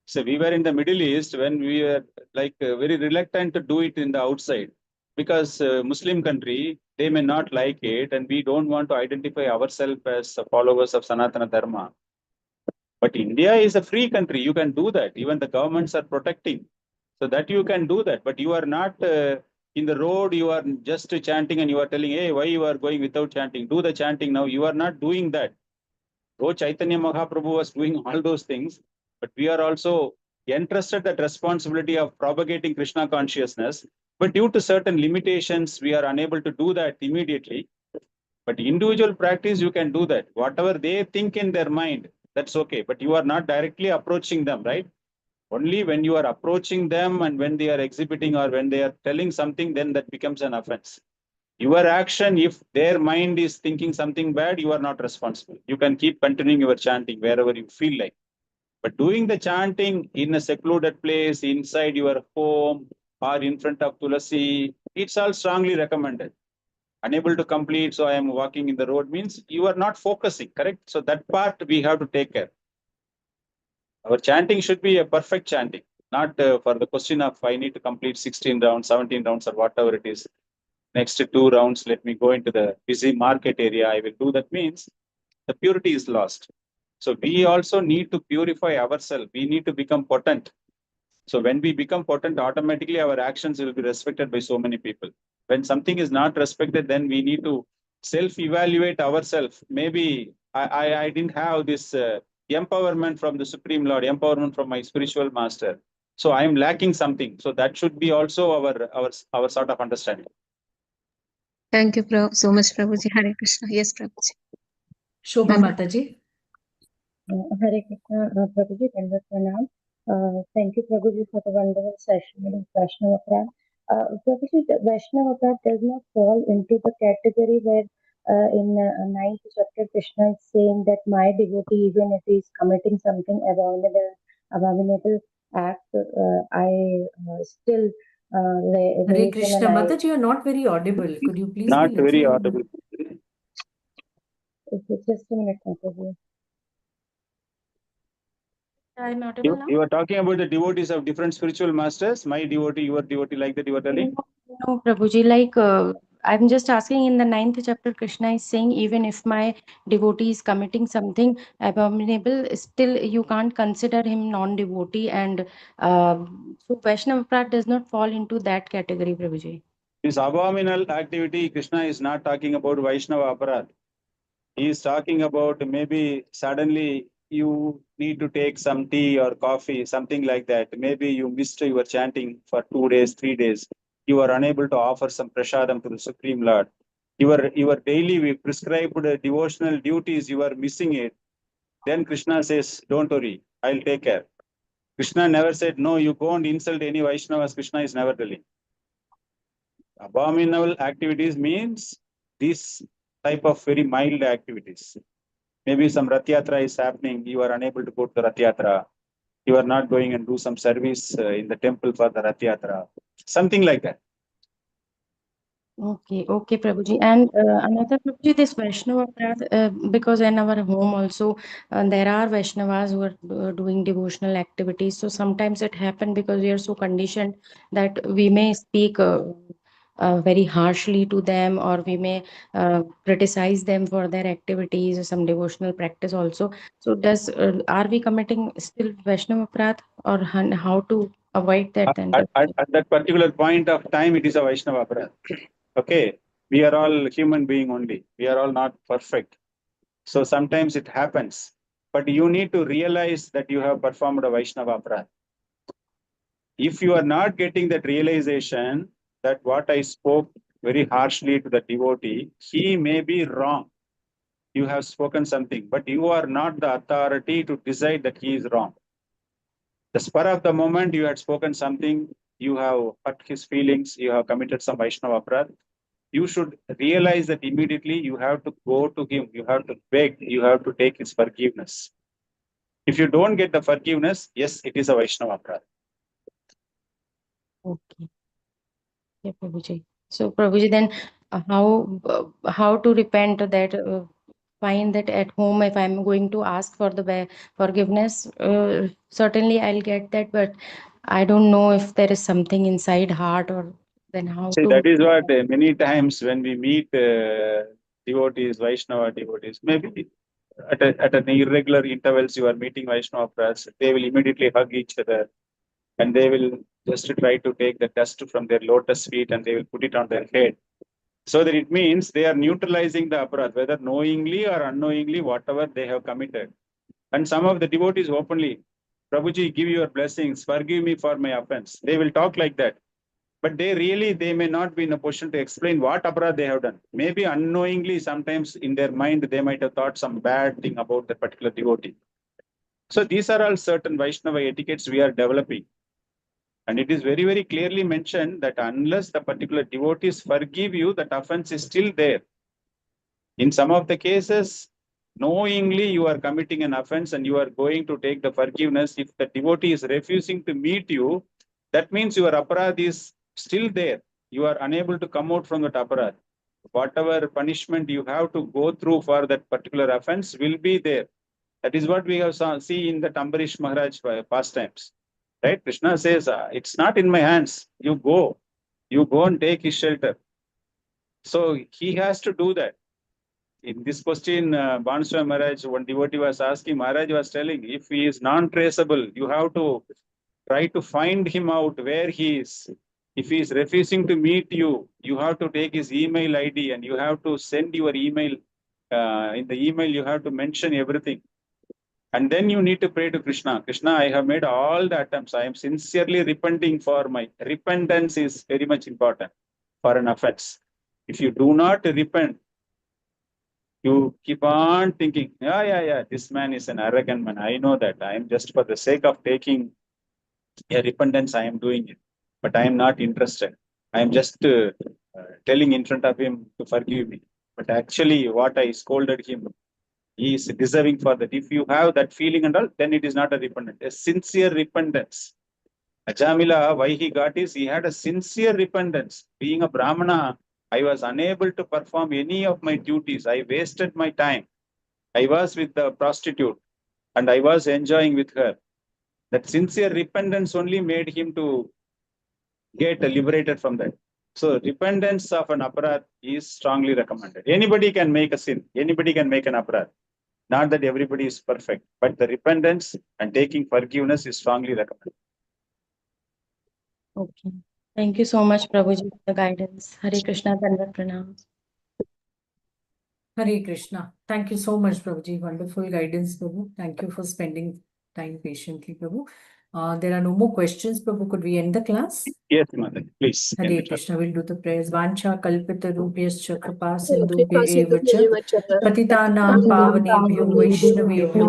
So we were in the Middle East when we were like very reluctant to do it in the outside, because Muslim country, they may not like it, and we don't want to identify ourselves as followers of Sanatana Dharma. But India is a free country. You can do that. Even the governments are protecting, so that you can do that. But you are not in the road. You are just chanting, and you are telling, "Hey, why you are going without chanting? Do the chanting now." You are not doing that. Though Chaitanya Mahaprabhu was doing all those things, but we are also entrusted that responsibility of propagating Krishna consciousness. But due to certain limitations, we are unable to do that immediately. But individual practice, you can do that. Whatever they think in their mind, that's okay. But you are not directly approaching them, right? Only when you are approaching them and when they are exhibiting or when they are telling something, then that becomes an offense. Your action, if their mind is thinking something bad, you are not responsible. You can keep continuing your chanting wherever you feel like. But doing the chanting in a secluded place, inside your home or in front of Tulasi, it's all strongly recommended. Unable to complete, so I am walking in the road, means you are not focusing, correct? So that part we have to take care. Our chanting should be a perfect chanting, not for the question of I need to complete 16 rounds, 17 rounds, or whatever it is. Next 2 rounds, let me go into the busy market area. I will do that, means the purity is lost. So we also need to purify ourselves. We need to become potent. So when we become potent, automatically our actions will be respected by so many people. When something is not respected, then we need to self-evaluate ourselves. Maybe I didn't have this empowerment from the Supreme Lord, empowerment from my spiritual master. So I am lacking something. So that should be also our sort of understanding. Thank you, so much, Prabhuji. Hare Krishna. Yes, Prabhuji. Shobha Mataji. Hare Krishna, Prabhuji, Dandavat Pranam. Thank you, Prabhuji, for the wonderful session with Vaishnava Aparad. Prabhuji, the Vaishnava Aparad does not fall into the category where in 9th chapter Krishna is saying that my devotee, even if he is committing something abominable act, I still Hare raise him Krishna, and I. Mataji, you are not very audible. Could you please Not be very little audible. Okay, just a minute, Prabhuji. I'm audible now? You are talking about the devotees of different spiritual masters. My devotee, your devotee, like that you are telling? No, Prabhuji, like I'm just asking in the 9th chapter, Krishna is saying, even if my devotee is committing something abominable, still you can't consider him non-devotee. And so Vaishnava Aparad does not fall into that category, Prabhuji. This abominable activity, Krishna is not talking about Vaishnava Aparad. He is talking about maybe suddenly you need to take some tea or coffee, something like that. Maybe you missed your chanting for 2 days, 3 days. You are unable to offer some prasadam to the Supreme Lord. Your daily prescribed devotional duties, you are missing it. Then Krishna says, don't worry, I'll take care. Krishna never said, no, you go and insult any Vaishnavas. Krishna is never telling. Abominable activities means this type of very mild activities. Maybe some Rath Yatra is happening, you are unable to go to the Rath Yatra. You are not going and do some service in the temple for the Rath Yatra. Something like that. Okay, okay, Prabhuji. And another Prabhuji, this Vaishnava Aparad, because in our home also there are Vaishnavas who are doing devotional activities. So sometimes it happens because we are so conditioned that we may speak very harshly to them, or we may criticize them for their activities or some devotional practice also. So does are we committing still Vaishnava Aparad, or how to avoid that then? At that particular point of time, it is a Vaishnava Aparad. Okay. We are all human being only. We are all not perfect. So sometimes it happens. But you need to realize that you have performed a Vaishnava aparadha. If you are not getting that realization that what I spoke very harshly to the devotee, he may be wrong. You have spoken something, but you are not the authority to decide that he is wrong. The spur of the moment you had spoken something, you have hurt his feelings, you have committed some Vaishnava aparadha. You should realize that immediately you have to go to him, you have to beg, you have to take his forgiveness. If you don't get the forgiveness, yes, it is a Vaishnava aparadha. Okay. Yeah, Prabhuji. So, Prabhuji, then how to repent that find that at home if I'm going to ask for the forgiveness, certainly I'll get that, but I don't know if there is something inside heart or then how See, to. that is what many times when we meet devotees, Vaishnava devotees, maybe at an irregular intervals you are meeting Vaishnava prayers, they will immediately hug each other and they will just try to take the dust from their lotus feet and they will put it on their head. So that it means they are neutralizing the aparadha, whether knowingly or unknowingly, whatever they have committed. And some of the devotees openly, Prabhuji, give your blessings, forgive me for my offense. They will talk like that. But they may not be in a position to explain what aparadha they have done. Maybe unknowingly, sometimes in their mind, they might have thought some bad thing about that particular devotee. So these are all certain Vaishnava etiquettes we are developing. And it is very, very clearly mentioned that unless the particular devotees forgive you, that offense is still there. In some of the cases, knowingly you are committing an offense and you are going to take the forgiveness. If the devotee is refusing to meet you, that means your aparadha is still there. You are unable to come out from that aparadha. Whatever punishment you have to go through for that particular offense will be there. That is what we have seen in the Ambarish Maharaj pastimes. Right? Krishna says, it's not in my hands. You go and take his shelter. So he has to do that. In this question, Banswami Maharaj, one devotee was asking, Maharaj was telling, if he is non-traceable, you have to try to find him out where he is. If he is refusing to meet you, you have to take his email ID and you have to send your email. In the email, you have to mention everything. And then you need to pray to Krishna. Krishna, I have made all the attempts. I am sincerely repenting for my repentance is very much important for an offense. If you do not repent, you keep on thinking, yeah, this man is an arrogant man. I know that. I am just for the sake of taking a repentance, I am doing it. But I am not interested. I am just telling in front of him to forgive me. But actually, what I scolded him, he is deserving for that. If you have that feeling and all, then it is not a repentance, a sincere repentance. Ajamila, why he got is he had a sincere repentance. Being a Brahmana, I was unable to perform any of my duties. I wasted my time. I was with the prostitute and I was enjoying with her. That sincere repentance only made him to get liberated from that. So repentance of an aparadha is strongly recommended. Anybody can make a sin. Anybody can make an aparadha. Not that everybody is perfect, but the repentance and taking forgiveness is strongly recommended. Okay. Thank you so much, Prabhuji, for the guidance. Hare Krishna, Dandavat Pranam. Hare Krishna. Thank you so much, Prabhuji. Wonderful guidance, Prabhu. Thank you for spending time patiently, Prabhu. There are no more questions, Prabhu. Could we end the class? Yes, Mother, please. Hare Krishna. We'll do the prayers. Vancha kalpita rupyascha kripa sindhubhya eva cha patitanam pavanebhyo vaishnavebhyo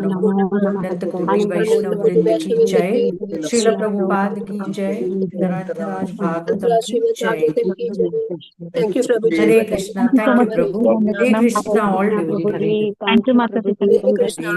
namo namo. Ananta Koti Vaishnav Vrind ki jai. Srila Prabhupada ki jai. Grantaraj Bhagavatam ki jai. Thank you, Prabhuji. Hare Krishna. Thank you, Prabhu. Hare Krishna, all devotees. Thank you, Mataji. Hare Krishna.